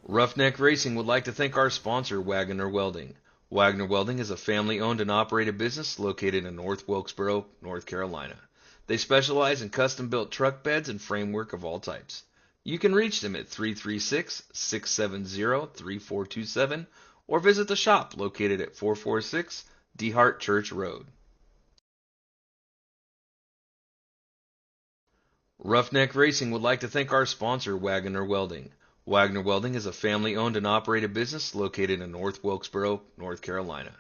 S6: Roughneck Racing would like to thank our sponsor, Wagoner Welding. Wagoner Welding is a family-owned and operated business located in North Wilkesboro, North Carolina. They specialize in custom-built truck beds and framework of all types. You can reach them at 336-670-3427 or visit the shop located at 446 DeHart Church Road. Roughneck Racing would like to thank our sponsor, Wagoner Welding. Wagoner Welding is a family-owned and operated business located in North Wilkesboro, North Carolina.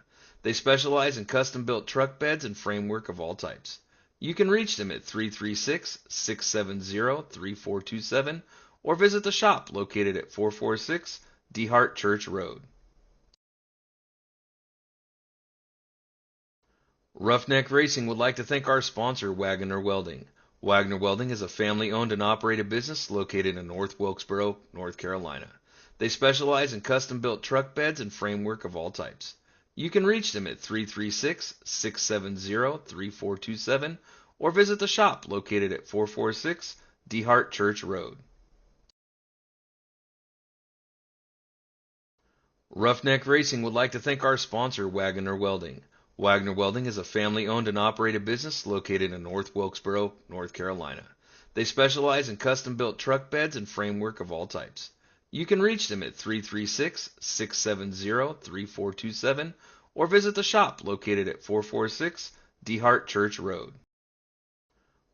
S6: They specialize in custom-built truck beds and framework of all types. You can reach them at 336-670-3427 or visit the shop located at 446 DeHart Church Road. Roughneck Racing would like to thank our sponsor, Wagoner Welding. Wagoner Welding is a family-owned and operated business located in North Wilkesboro, North Carolina. They specialize in custom-built truck beds and framework of all types. You can reach them at 336-670-3427 or visit the shop located at 446 DeHart Church Road. Roughneck Racing would like to thank our sponsor, Wagoner Welding. Wagoner Welding is a family-owned and operated business located in North Wilkesboro, North Carolina. They specialize in custom-built truck beds and framework of all types. You can reach them at 336-670-3427 or visit the shop located at 446 DeHart Church Road.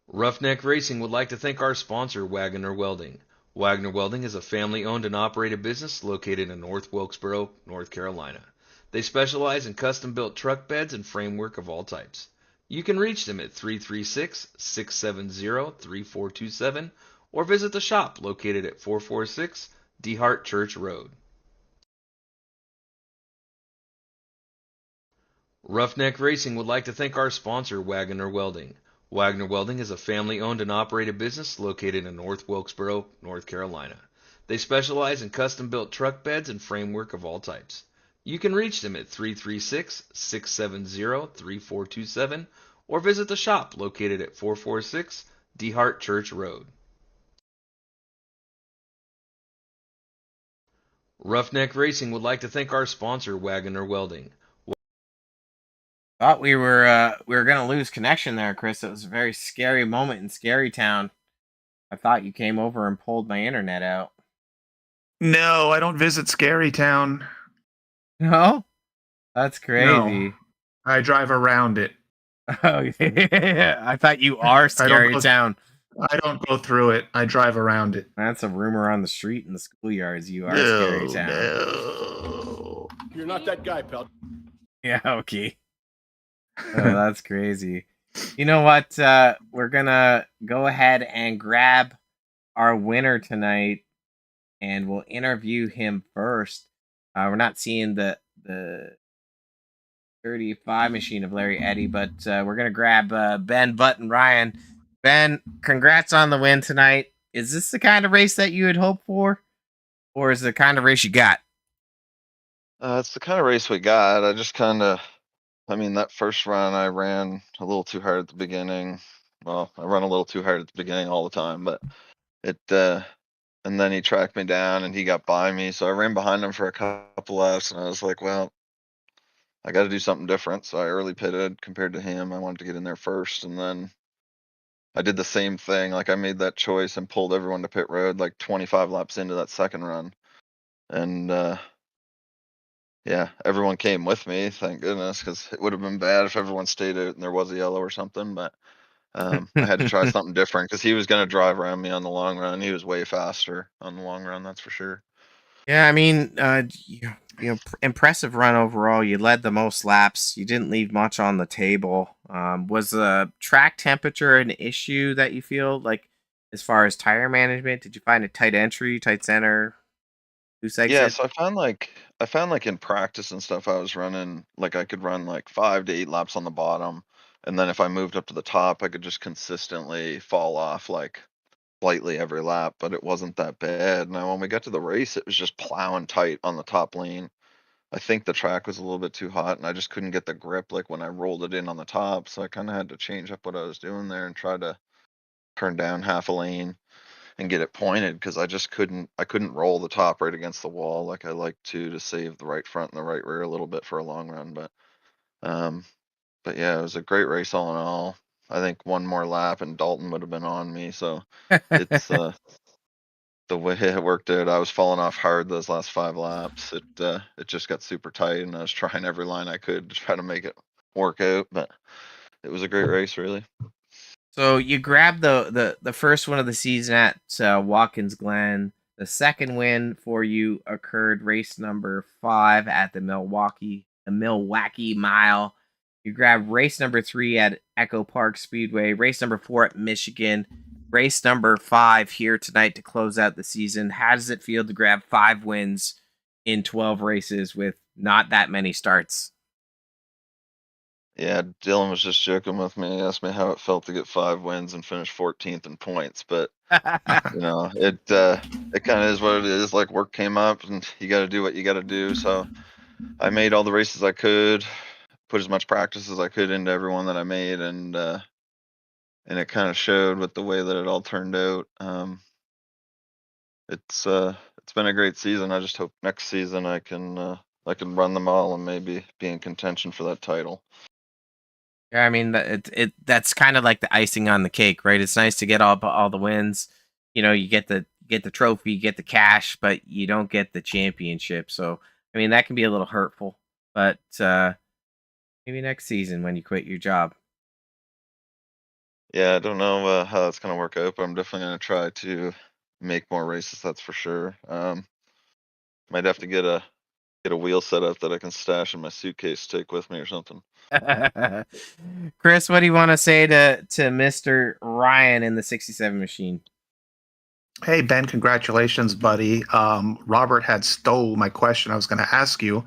S6: Roughneck Racing would like to thank our sponsor, Wagoner Welding. Wagoner Welding is a family-owned and operated business located in North Wilkesboro, North Carolina. They specialize in custom-built truck beds and framework of all types. You can reach them at 336-670-3427 or visit the shop located at 446 DeHart Church Road. Roughneck Racing would like to thank our sponsor, Wagoner Welding. Wagoner Welding is a family-owned and operated business located in North Wilkesboro, North Carolina. They specialize in custom-built truck beds and framework of all types. You can reach them at 336-670-3427 or visit the shop located at 446 DeHart Church Road. Roughneck Racing would like to thank our sponsor, Wagoner Welding.
S1: Thought we were gonna lose connection there, Chris. It was a very scary moment in Scary Town. I thought you came over and pulled my internet out.
S2: No, I don't visit Scary Town.
S1: No? That's crazy.
S2: No, I drive around it.
S1: Oh, yeah. I thought you are Scary Town.
S2: I don't go through it. I drive around it.
S1: That's a rumor on the street in the schoolyards. You are Scary Town.
S2: No.
S3: You're not that guy, pal.
S1: Yeah, okay. Oh, that's crazy. You know what? We're gonna go ahead and grab our winner tonight, and we'll interview him first. We're not seeing the 35 machine of Larry Eddy, but we're gonna grab Ben, Butt, and Ryan. Ben, congrats on the win tonight. Is this the kind of race that you had hoped for, or is it the kind of race you got?
S7: It's the kind of race we got. That first run I ran a little too hard at the beginning. Well, I run a little too hard at the beginning all the time, but and then he tracked me down and he got by me. So I ran behind him for a couple laps and I was like, well, I got to do something different. So I early pitted compared to him. I wanted to get in there first. And then I did the same thing. Like I made that choice and pulled everyone to pit road like 25 laps into that second run. And, yeah, everyone came with me, thank goodness, because it would have been bad if everyone stayed out and there was a yellow or something. But I had to try something different because he was going to drive around me on the long run. He was way faster on the long run, that's for sure.
S1: Yeah, I mean, impressive run overall. You led the most laps. You didn't leave much on the table. Was the track temperature an issue that you feel like as far as tire management? Did you find a tight entry, tight center?
S7: Yeah, so I found like in practice and stuff, I was running like I could run like 5 to 8 laps on the bottom, and then if I moved up to the top, I could just consistently fall off like slightly every lap, but it wasn't that bad. Now when we got to the race, it was just plowing tight on the top lane. I think the track was a little bit too hot, and I just couldn't get the grip like when I rolled it in on the top, so I kind of had to change up what I was doing there and try to turn down half a lane and get it pointed because I couldn't roll the top right against the wall like I like to save the right front and the right rear a little bit for a long run. But yeah, it was a great race all in all. I think one more lap and Dalton would have been on me. So it's the way it worked out. I was falling off hard those last 5 laps. It just got super tight and I was trying every line I could to try to make it work out. But it was a great race, really.
S1: So you grabbed the first one of the season at Watkins Glen. The second win for you occurred race number 5 at the Milwaukee Mile. You grabbed race number 3 at Echo Park Speedway. Race number 4 at Michigan. Race number 5 here tonight to close out the season. How does it feel to grab 5 wins in 12 races with not that many starts?
S7: Yeah, Dylan was just joking with me. He asked me how it felt to get 5 wins and finish 14th in points, but it kind of is what it is. Like, work came up, and you got to do what you got to do. So I made all the races I could, put as much practice as I could into everyone that I made, and it kind of showed with the way that it all turned out. It's been a great season. I just hope next season I can run them all and maybe be in contention for that title.
S1: Yeah, I mean that's kind of like the icing on the cake, right? It's nice to get all the wins. You get the trophy, you get the cash, but you don't get the championship. So I mean that can be a little hurtful. But maybe next season when you quit your job.
S7: Yeah, I don't know how that's gonna work out, but I'm definitely gonna try to make more races. That's for sure. Might have to get a wheel set up that I can stash in my suitcase, take with me or something.
S1: Chris, what do you want to say to Mr. Ryan in the 67 machine?
S5: Hey, Ben, congratulations, buddy. Robert had stole my question I was going to ask you.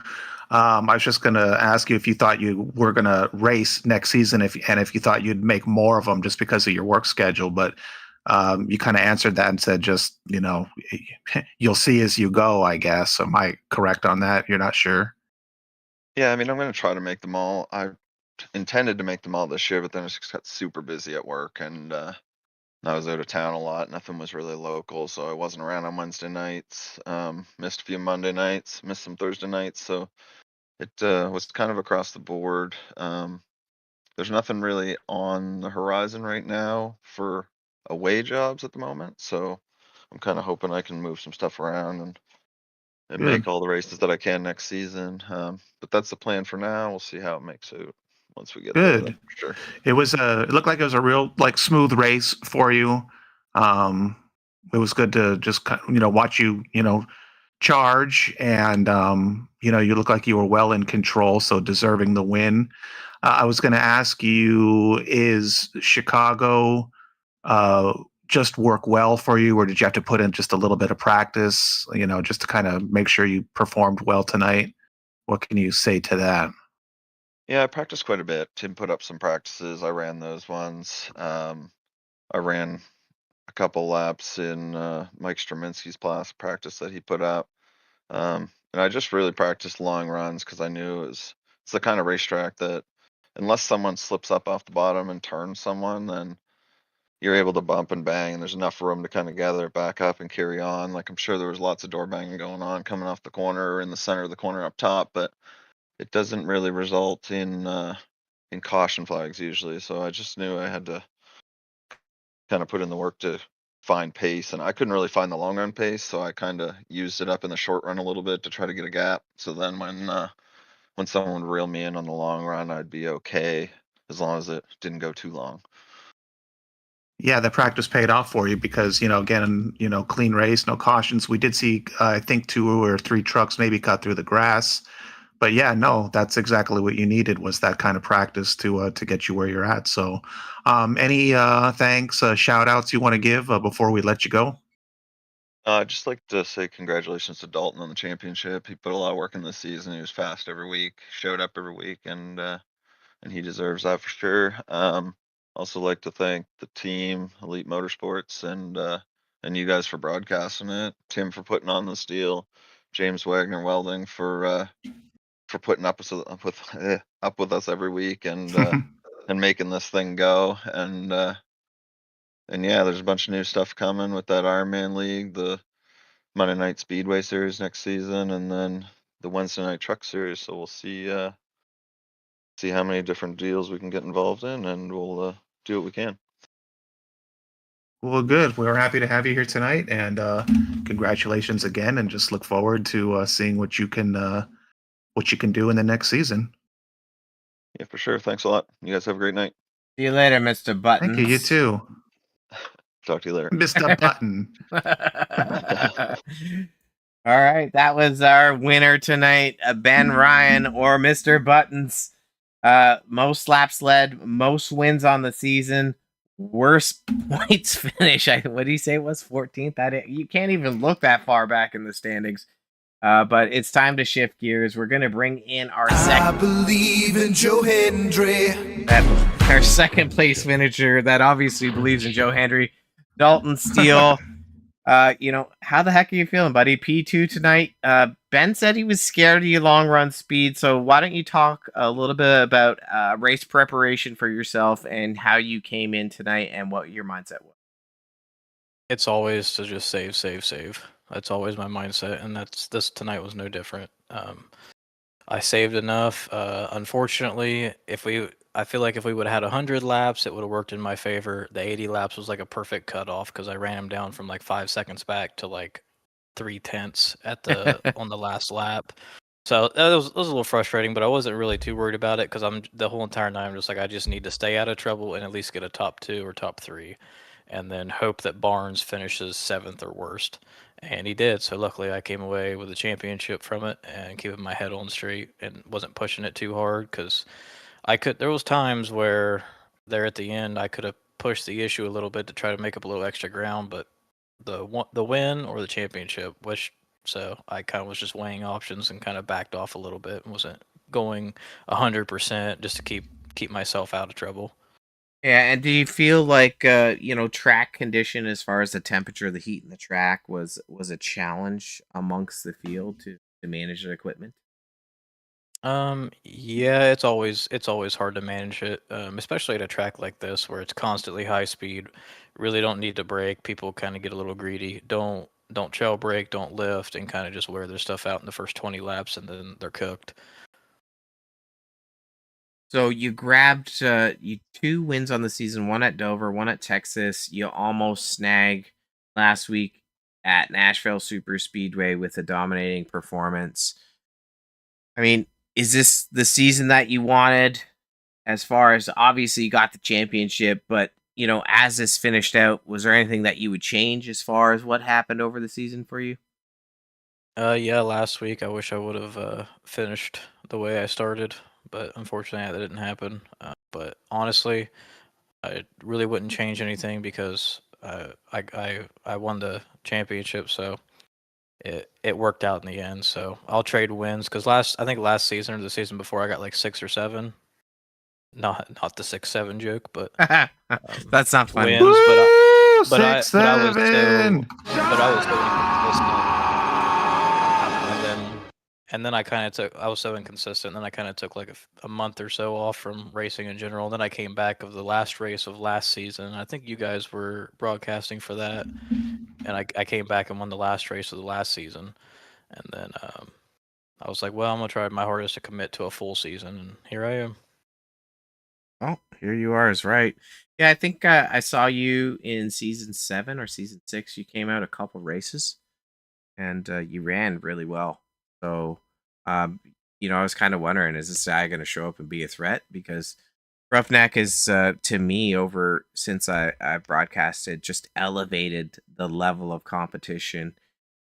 S5: I was just going to ask you if you thought you were going to race next season, if you thought you'd make more of them just because of your work schedule. But you kind of answered that and said just, you'll see as you go, I guess. Am I correct on that? You're not sure?
S7: Yeah, I mean, I'm going to try to make them all. I intended to make them all this year, but then I just got super busy at work, and I was out of town a lot. Nothing was really local, so I wasn't around on Wednesday nights. Missed a few Monday nights, missed some Thursday nights, so it was kind of across the board. There's nothing really on the horizon right now for away jobs at the moment, so I'm kind of hoping I can move some stuff around and
S5: Good.
S7: make all the races that I can next season. But that's the plan for now. We'll see how it makes out once we get there.
S5: Good.
S7: For sure.
S5: It looked like it was a real smooth race for you. It was good to just watch you charge, and you look like you were well in control, so deserving the win. I was going to ask you, is Chicago just work well for you, or did you have to put in just a little bit of practice, just to kind of make sure you performed well tonight? What can you say to that?
S7: Yeah, I practiced quite a bit. Tim put up some practices. I ran those ones. I ran a couple laps in Mike Straminsky's practice that he put up. And I just really practiced long runs because I knew it's the kind of racetrack that unless someone slips up off the bottom and turns someone, then you're able to bump and bang, and there's enough room to kind of gather it back up and carry on. Like, I'm sure there was lots of door banging going on coming off the corner or in the center of the corner up top, but it doesn't really result in caution flags usually. So I just knew I had to kind of put in the work to find pace, and I couldn't really find the long run pace, so I kind of used it up in the short run a little bit to try to get a gap. So then when someone would reel me in on the long run, I'd be okay as long as it didn't go too long.
S5: Yeah, the practice paid off for you because, again, clean race, no cautions. We did see, I think, 2 or 3 trucks maybe cut through the grass. But yeah, no, that's exactly what you needed, was that kind of practice to get you where you're at. So any thanks, shout outs you want to give before we let you go?
S7: I'd just like to say congratulations to Dalton on the championship. He put a lot of work in this season. He was fast every week, showed up every week, and he deserves that for sure. Also like to thank the team, Elite Motorsports, and you guys for broadcasting it. Tim for putting on this deal. James Wagner Welding for putting up with us every week and making this thing go. And yeah, there's a bunch of new stuff coming with that Ironman League, the Monday Night Speedway Series next season, and then the Wednesday Night Truck Series. So we'll see how many different deals we can get involved in, and we'll do what we can.
S5: Well, good. We were happy to have you here tonight, and congratulations again. And just look forward to seeing what you can do in the next season.
S7: Yeah, for sure. Thanks a lot. You guys have a great night.
S1: See you later, Mr. Buttons.
S2: Thank you. You too.
S7: Talk to you later.
S2: Mr. Button.
S1: All right, that was our winner tonight, Ben Ryan or Mr. Buttons. Most laps led, most wins on the season, worst points finish. What do you say it was 14th? You can't even look that far back in the standings. But it's time to shift gears. We're gonna bring in our second.
S8: I believe in Joe Hendry.
S1: Our second place finisher that obviously believes in Joe Hendry, Dalton Steele. How the heck are you feeling, buddy? P2 tonight. Ben said he was scared of your long run speed, so why don't you talk a little bit about race preparation for yourself and how you came in tonight and what your mindset was?
S9: It's always to just save. That's always my mindset, and this tonight was no different. I saved enough. Unfortunately, I feel like if we would have had 100 laps, it would have worked in my favor. The 80 laps was like a perfect cutoff because I ran him down from like 5 seconds back to like 3/10 on the last lap. So that was a little frustrating, but I wasn't really too worried about it because the whole entire night I'm just like, I just need to stay out of trouble and at least get a top 2 or top 3, and then hope that Barnes finishes 7th or worst. And he did. So luckily I came away with a championship from it and keeping my head on straight and wasn't pushing it too hard because there was times where there at the end I could have pushed the issue a little bit to try to make up a little extra ground, but the win or the championship, so I kind of was just weighing options and kind of backed off a little bit and wasn't going 100% just to keep myself out of trouble.
S1: Yeah, and do you feel like track condition as far as the temperature, the heat in the track was a challenge amongst the field to manage their equipment?
S9: Yeah, it's always hard to manage it, especially at a track like this where it's constantly high speed. Really don't need to brake. People kind of get a little greedy. Don't trail brake, don't lift, and kind of just wear their stuff out in the first 20 laps, and then they're cooked.
S1: So you grabbed 2 wins on the season, one at Dover, one at Texas. You almost snagged last week at Nashville Super Speedway with a dominating performance. I mean, is this the season that you wanted? As far as obviously you got the championship, but as this finished out, was there anything that you would change as far as what happened over the season for you?
S9: Yeah, last week I wish I would have finished the way I started, but unfortunately that didn't happen. But honestly, I really wouldn't change anything because I won the championship, so it worked out in the end. So I'll trade wins because I think last season or the season before I got like 6 or 7. Not the 6-7 joke, but
S1: that's not funny.
S9: Wins,
S2: Woo!
S9: but I was so inconsistent. And then I was so inconsistent. Then I kind of took like a month or so off from racing in general. Then I came back of the last race of last season. I think you guys were broadcasting for that, and I came back and won the last race of the last season. And then I was like, well, I'm gonna try my hardest to commit to a full season, and here I am.
S1: Oh, here you are is right. Yeah, I think I saw you in season 7 or season 6. You came out a couple races, and you ran really well. So, I was kind of wondering, is this guy going to show up and be a threat? Because Roughneck is, to me, since I broadcasted, just elevated the level of competition,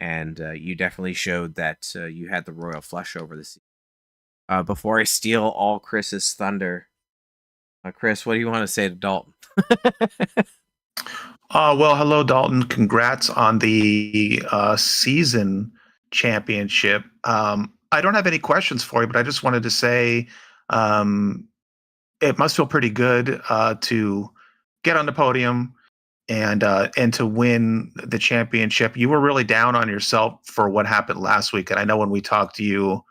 S1: and you definitely showed that you had the royal flush over the season. Before I steal all Chris's thunder, Chris, what do you want to say to Dalton?
S2: Well, hello, Dalton. Congrats on the season championship. I don't have any questions for you, but I just wanted to say it must feel pretty good to get on the podium and to win the championship. You were really down on yourself for what happened last week, and I know when we talked to you,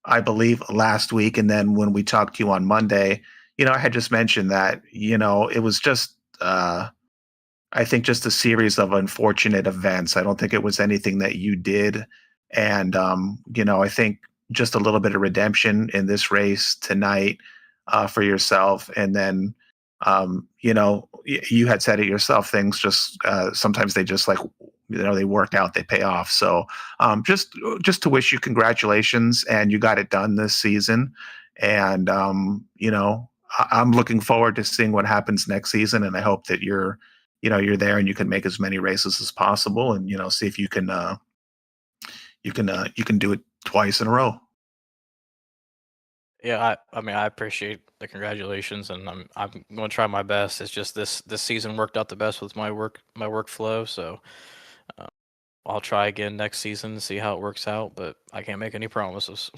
S2: I believe last week, and then when we talked to you on Monday, I had just mentioned that it was just I think just a series of unfortunate events. I don't think it was anything that you did. And, I think just a little bit of redemption in this race tonight for yourself. And then, you had said it yourself, things just sometimes they just they work out, they pay off. So just to wish you congratulations, and you got it done this season. And, I'm looking forward to seeing what happens next season, and I hope that you're there and you can make as many races as possible, and see if you can do it twice in a row.
S9: Yeah, I mean, I appreciate the congratulations, and I'm going to try my best. It's just this season worked out the best with my workflow, so I'll try again next season and see how it works out. But I can't make any promises.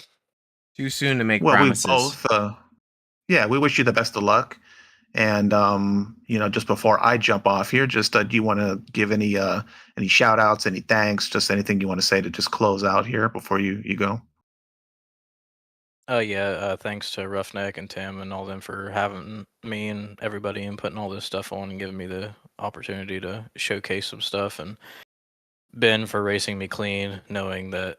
S1: Too soon to make
S2: Well,
S1: promises.
S2: we both, we wish you the best of luck. And just before I jump off here, just do you want to give any shout outs, any thanks, just anything you want to say to just close out here before you go?
S9: Thanks to Roughneck and Tim and all them for having me and everybody and putting all this stuff on and giving me the opportunity to showcase some stuff, and Ben for racing me clean, knowing that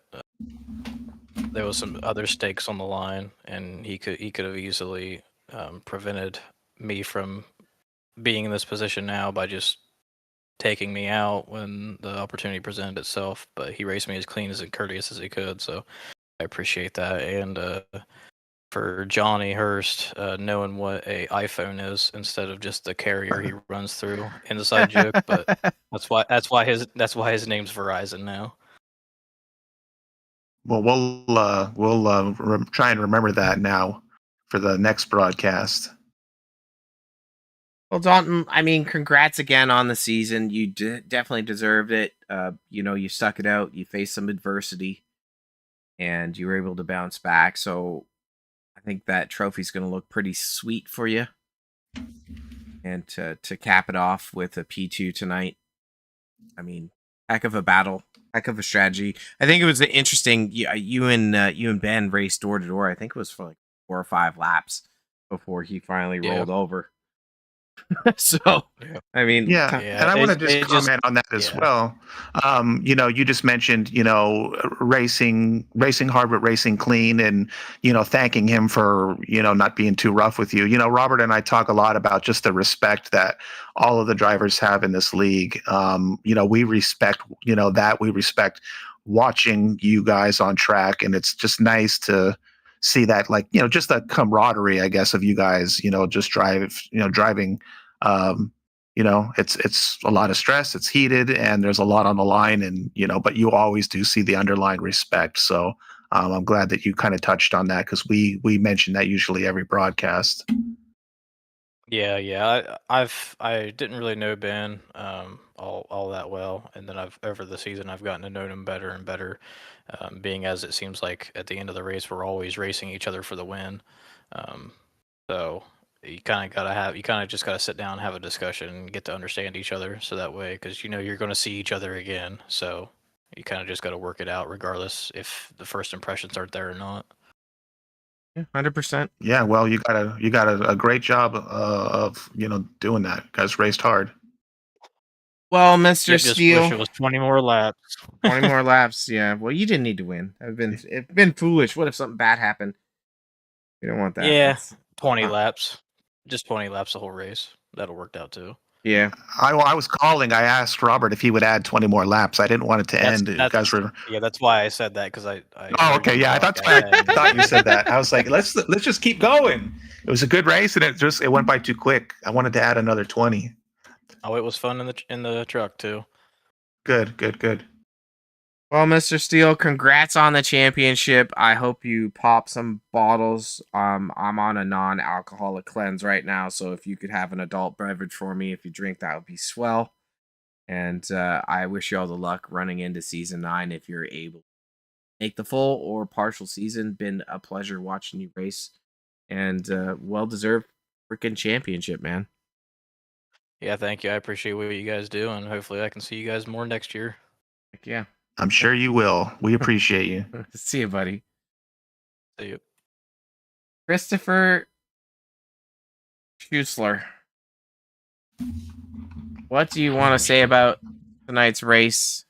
S9: there was some other stakes on the line, and he could have easily prevented me from being in this position now by just taking me out when the opportunity presented itself. But he raced me as clean as and courteous as he could, so I appreciate that. And for Johnny Hurst, knowing what a iPhone is instead of just the carrier he runs through, inside joke, but that's why his name's Verizon now.
S2: Well, we'll try and remember that now for the next broadcast.
S1: Well, Dalton, I mean, congrats again on the season. You definitely deserved it. You stuck it out. You faced some adversity, and you were able to bounce back. So I think that trophy's going to look pretty sweet for you. And to cap it off with a P2 tonight, I mean, heck of a battle, heck of a strategy. I think it was interesting. You and Ben raced door to door. I think it was for like 4 or 5 laps before he finally rolled over. So, I mean,
S2: and I want to just comment on that as well. You just mentioned, racing hard but racing clean, and thanking him for not being too rough with you. Robert and I talk a lot about just the respect that all of the drivers have in this league. We respect that. We respect watching you guys on track, and it's just nice to see that, just the camaraderie, I guess, of you guys, just driving. It's a lot of stress, it's heated, and there's a lot on the line, and but you always do see the underlying respect. So I'm glad that you kind of touched on that, because we mention that usually every broadcast.
S9: I didn't really know Ben all that well, and then over the season I've gotten to know him better and better, being as it seems like at the end of the race we're always racing each other for the win. So you kind of just gotta sit down and have a discussion and get to understand each other, so that way, because you're going to see each other again, so you kind of just got to work it out regardless if the first impressions aren't there or not.
S1: 100%.
S2: Yeah, well, you got a great job of doing that. You guys raced hard.
S1: Well, Mr.
S9: Just
S1: Steele,
S9: wish it was 20 more laps.
S1: 20 more laps. Yeah. Well, you didn't need to win. It's been foolish. What if something bad happened? We don't want that.
S9: Yeah, 20 laps. Just 20 laps the whole race. That'll work out too.
S1: Yeah.
S2: I was calling. I asked Robert if he would add 20 more laps. I didn't want it to end. Guys were...
S9: Yeah, that's why I said that, because I
S2: oh, okay. Yeah, I thought you said that. I was like, let's just keep going. It was a good race, and it went by too quick. I wanted to add another 20.
S9: Oh, it was fun in the truck too.
S2: Good.
S1: Well, Mr. Steele, congrats on the championship. I hope you pop some bottles. I'm on a non-alcoholic cleanse right now, so if you could have an adult beverage for me, if you drink, that would be swell. And I wish you all the luck running into season 9 if you're able to make the full or partial season. Been a pleasure watching you race, and well-deserved freaking championship, man.
S9: Yeah, thank you. I appreciate what you guys do, and hopefully I can see you guys more next year.
S1: Heck yeah.
S2: I'm sure you will. We appreciate you.
S1: See you, buddy.
S9: See you.
S1: Christopher Schuessler. What do you want to say about tonight's race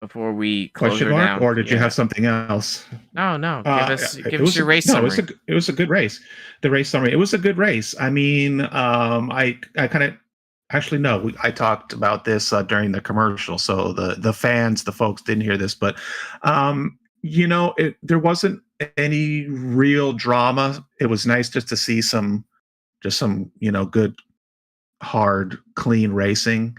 S1: before we close her down?
S2: Or did you have something else?
S1: No. Give us your race summary.
S2: It was a good race. The race summary. It was a good race. I mean, I kind of... Actually, no. I talked about this during the commercial, so the fans, the folks didn't hear this, but there wasn't any real drama. It was nice just to see some good, hard, clean racing.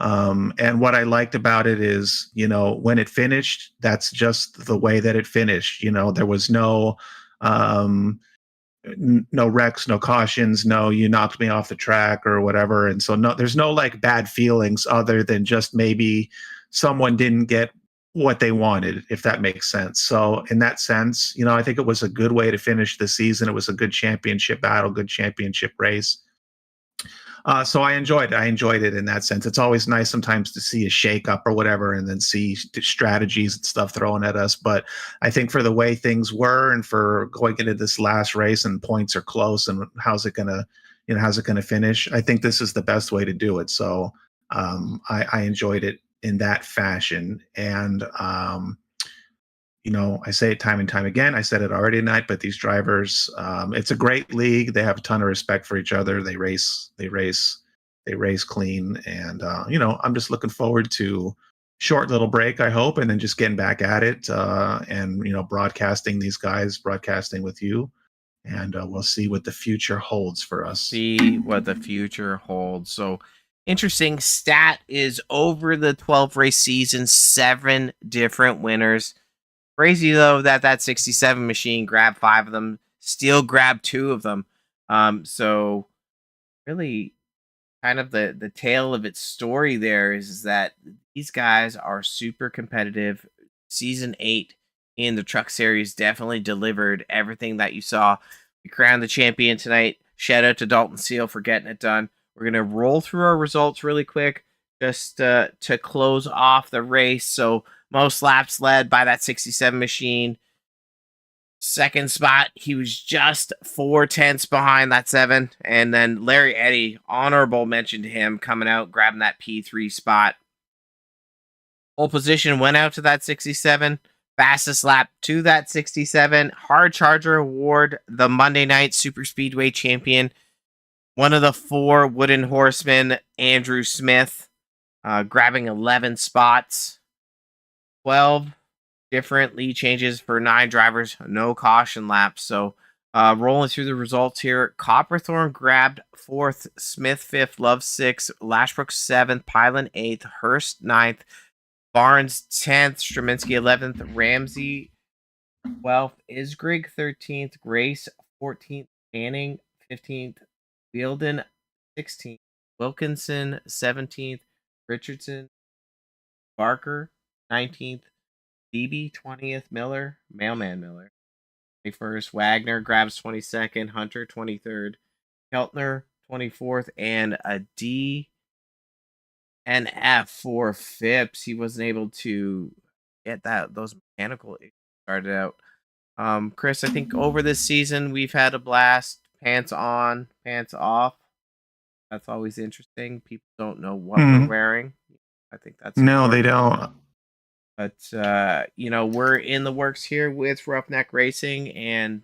S2: And what I liked about it is, when it finished, that's just the way that it finished. There was no wrecks, no cautions, no you knocked me off the track or whatever. And so there's no like bad feelings other than just maybe someone didn't get what they wanted, if that makes sense. So in that sense, I think it was a good way to finish the season. It was a good championship battle, good championship race. So I enjoyed it. I enjoyed it in that sense. It's always nice sometimes to see a shakeup or whatever, and then see strategies and stuff thrown at us. But I think for the way things were, and for going into this last race, and points are close, and how's it gonna finish? I think this is the best way to do it. So I enjoyed it in that fashion, and I say it time and time again. I said it already tonight, but these drivers, it's a great league. They have a ton of respect for each other. They race clean. And, I'm just looking forward to short little break, I hope, and then just getting back at it, and, broadcasting with you. And we'll see what the future holds for us.
S1: See what the future holds. So, interesting stat is over the 12 race season, 7 different winners. Crazy though that 67 machine grabbed 5 of them, Steel grabbed 2 of them. So really, kind of the tale of its story there is that these guys are super competitive. Season 8 in the Truck Series definitely delivered everything that you saw. We crowned the champion tonight. Shout out to Dalton Seal for getting it done. We're gonna roll through our results really quick, just to close off the race. So, most laps led by that 67 machine. Second spot, he was just 4/10 behind that 7. And then Larry Eddy, honorable mention to him, coming out, grabbing that P3 spot. Pole position went out to that 67. Fastest lap to that 67. Hard Charger Award, the Monday night Super Speedway champion. One of the 4 Wooden Horsemen, Andrew Smith, grabbing 11 spots. 12 different lead changes for 9 drivers, no caution laps. So rolling through the results here, Copperthorne grabbed 4th, Smith 5th, Love 6th, Lashbrook 7th, Pylon 8th, Hurst 9th, Barnes 10th, Straminsky 11th, Ramsey 12th, Isgrig 13th, Grace 14th, Manning 15th, Wielden 16th, Wilkinson 17th, Richardson, Barker 19th, DB 20th, Miller, Mailman Miller 21st, Wagner grabs 22nd, Hunter 23rd, Keltner 24th, and a D and F for Phipps. He wasn't able to get those mechanical issues started out. Chris, I think over this season we've had a blast. Pants on, pants off. That's always interesting. People don't know what we're wearing. I think that's
S2: no, they don't.
S1: But we're in the works here with Roughneck Racing and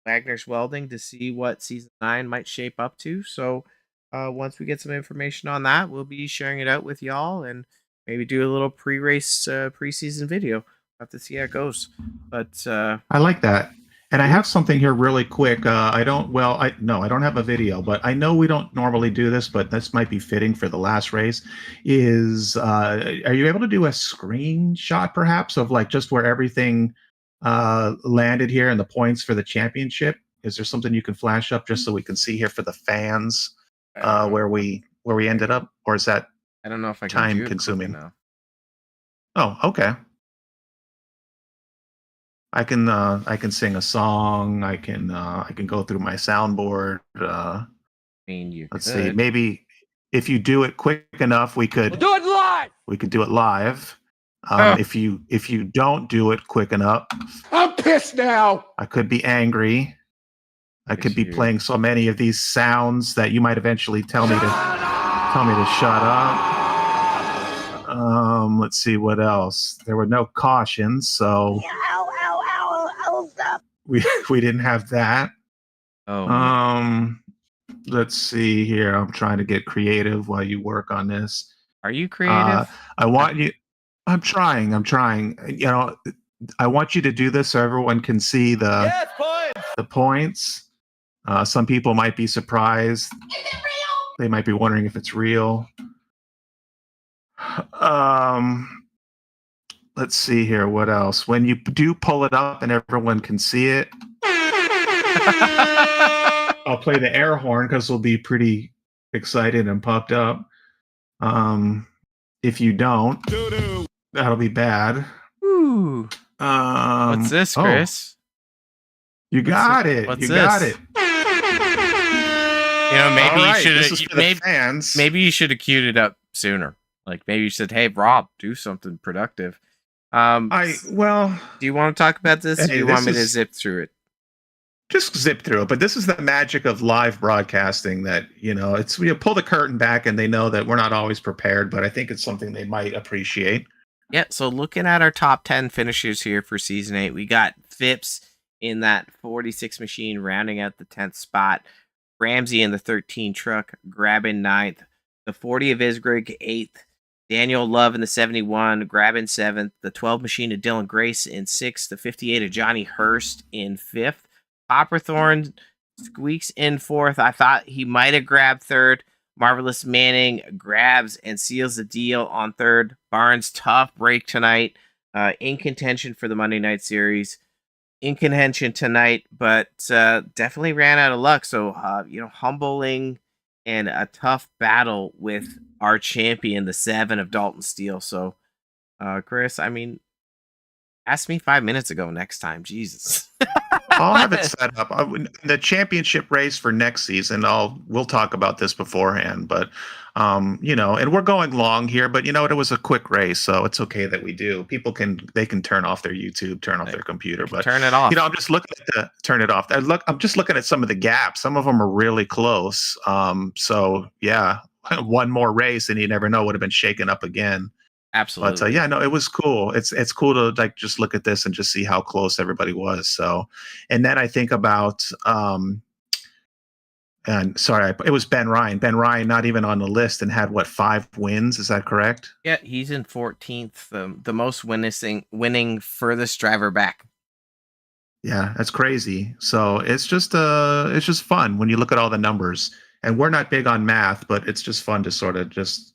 S1: Wagner's Welding to see what season 9 might shape up to. So once we get some information on that, we'll be sharing it out with y'all and maybe do a little pre-race preseason video. We'll have to see how it goes. But
S2: I like that. And I have something here really quick. I don't have a video, but I know we don't normally do this, but this might be fitting for the last race. Are you able to do a screenshot perhaps of like just where everything landed here and the points for the championship? Is there something you can flash up just so we can see here for the fans where we ended up? Or is that
S1: I don't know if I can
S2: time consuming?
S1: now.
S2: Oh, okay. I can sing a song. I can go through my soundboard. Let's see. Maybe if you do it quick enough, we could
S3: do it live.
S2: We could do it live. If you don't do it quick enough,
S3: I'm pissed now.
S2: I could be angry. I could be playing so many of these sounds that you might eventually tell me to shut up. Let's see what else. There were no cautions, so
S4: Stop.
S2: we didn't have that. Let's see here. I'm trying to get creative while you work on this.
S1: Are you creative?
S2: I want you. I'm trying.
S5: I want you to do this so everyone can see the points. Some people might be surprised. They might be wondering if it's real. Let's see here. What else? When you do pull it up and everyone can see it, I'll play the air horn because we'll be pretty excited and pumped up. If you don't, that'll be bad.
S1: Ooh. What's this, Chris?
S5: You got it.
S1: What's
S5: you
S1: this?
S5: got it.
S1: You know, maybe
S5: All
S1: you
S5: right,
S1: should have. Maybe you should have queued it up sooner. Like maybe you said, "Hey, Rob, do something productive." Do you want to talk about this? Or do you want me to zip through it?
S5: Just zip through it. But this is the magic of live broadcasting. That it's we pull the curtain back, and they know that we're not always prepared. But I think it's something they might appreciate.
S1: Yeah. So looking at our top 10 finishers here for season 8, we got Phipps in that 46 machine, rounding out the 10th spot. Ramsey in the 13 truck, grabbing 9th. The 40 of Isgrig, 8th. Daniel Love in the 71, grabbing 7th. The 12 machine of Dylan Grace in 6th. The 58 of Johnny Hurst in 5th. Copperthorn squeaks in 4th. I thought he might have grabbed 3rd. Marvelous Manning grabs and seals the deal on 3rd. Barnes, tough break tonight. In contention for the Monday Night Series. In contention tonight, but definitely ran out of luck. So, humbling and a tough battle with our champion, the 7 of Dalton Steele. So, Chris, I mean, ask me 5 minutes ago next time. Jesus.
S5: I'll have it set up. The championship race for next season, we'll talk about this beforehand, but and we're going long here, but it was a quick race, so it's okay that we do. People can turn off their YouTube, turn off their computer, but
S1: turn it off.
S5: I'm just looking at turn it off. I'm just looking at some of the gaps. Some of them are really close. So yeah, one more race and you never know, would have been shaken up again.
S1: Absolutely.
S5: But it was cool. It's cool to just look at this and just see how close everybody was. So, and then I think about it was Ben Ryan. Ben Ryan not even on the list and had 5 wins? Is that correct?
S1: Yeah, he's in 14th, the most winning furthest driver back.
S5: Yeah, that's crazy. So it's just fun when you look at all the numbers. And we're not big on math, but it's just fun to sort of just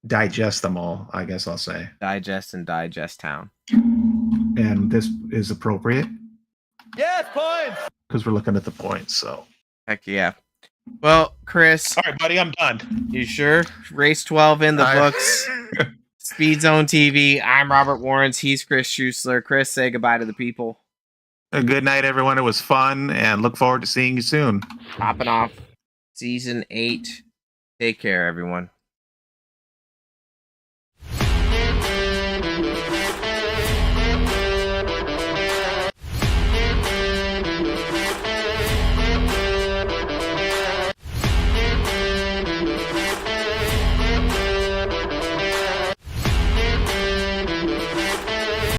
S5: digest them all, I guess I'll say.
S1: Digest town.
S5: And this is appropriate?
S3: Yes, points!
S5: Because we're looking at the points, so.
S1: Heck yeah. Well, Chris.
S5: All right, buddy, I'm done.
S1: You sure? Race 12 in the books. SpeedZoneTV. I'm Robert Warrens. He's Chris Schusler. Chris, say goodbye to the people.
S5: A good night, everyone. It was fun, and look forward to seeing you soon.
S1: Popping off Season 8. Take care, everyone.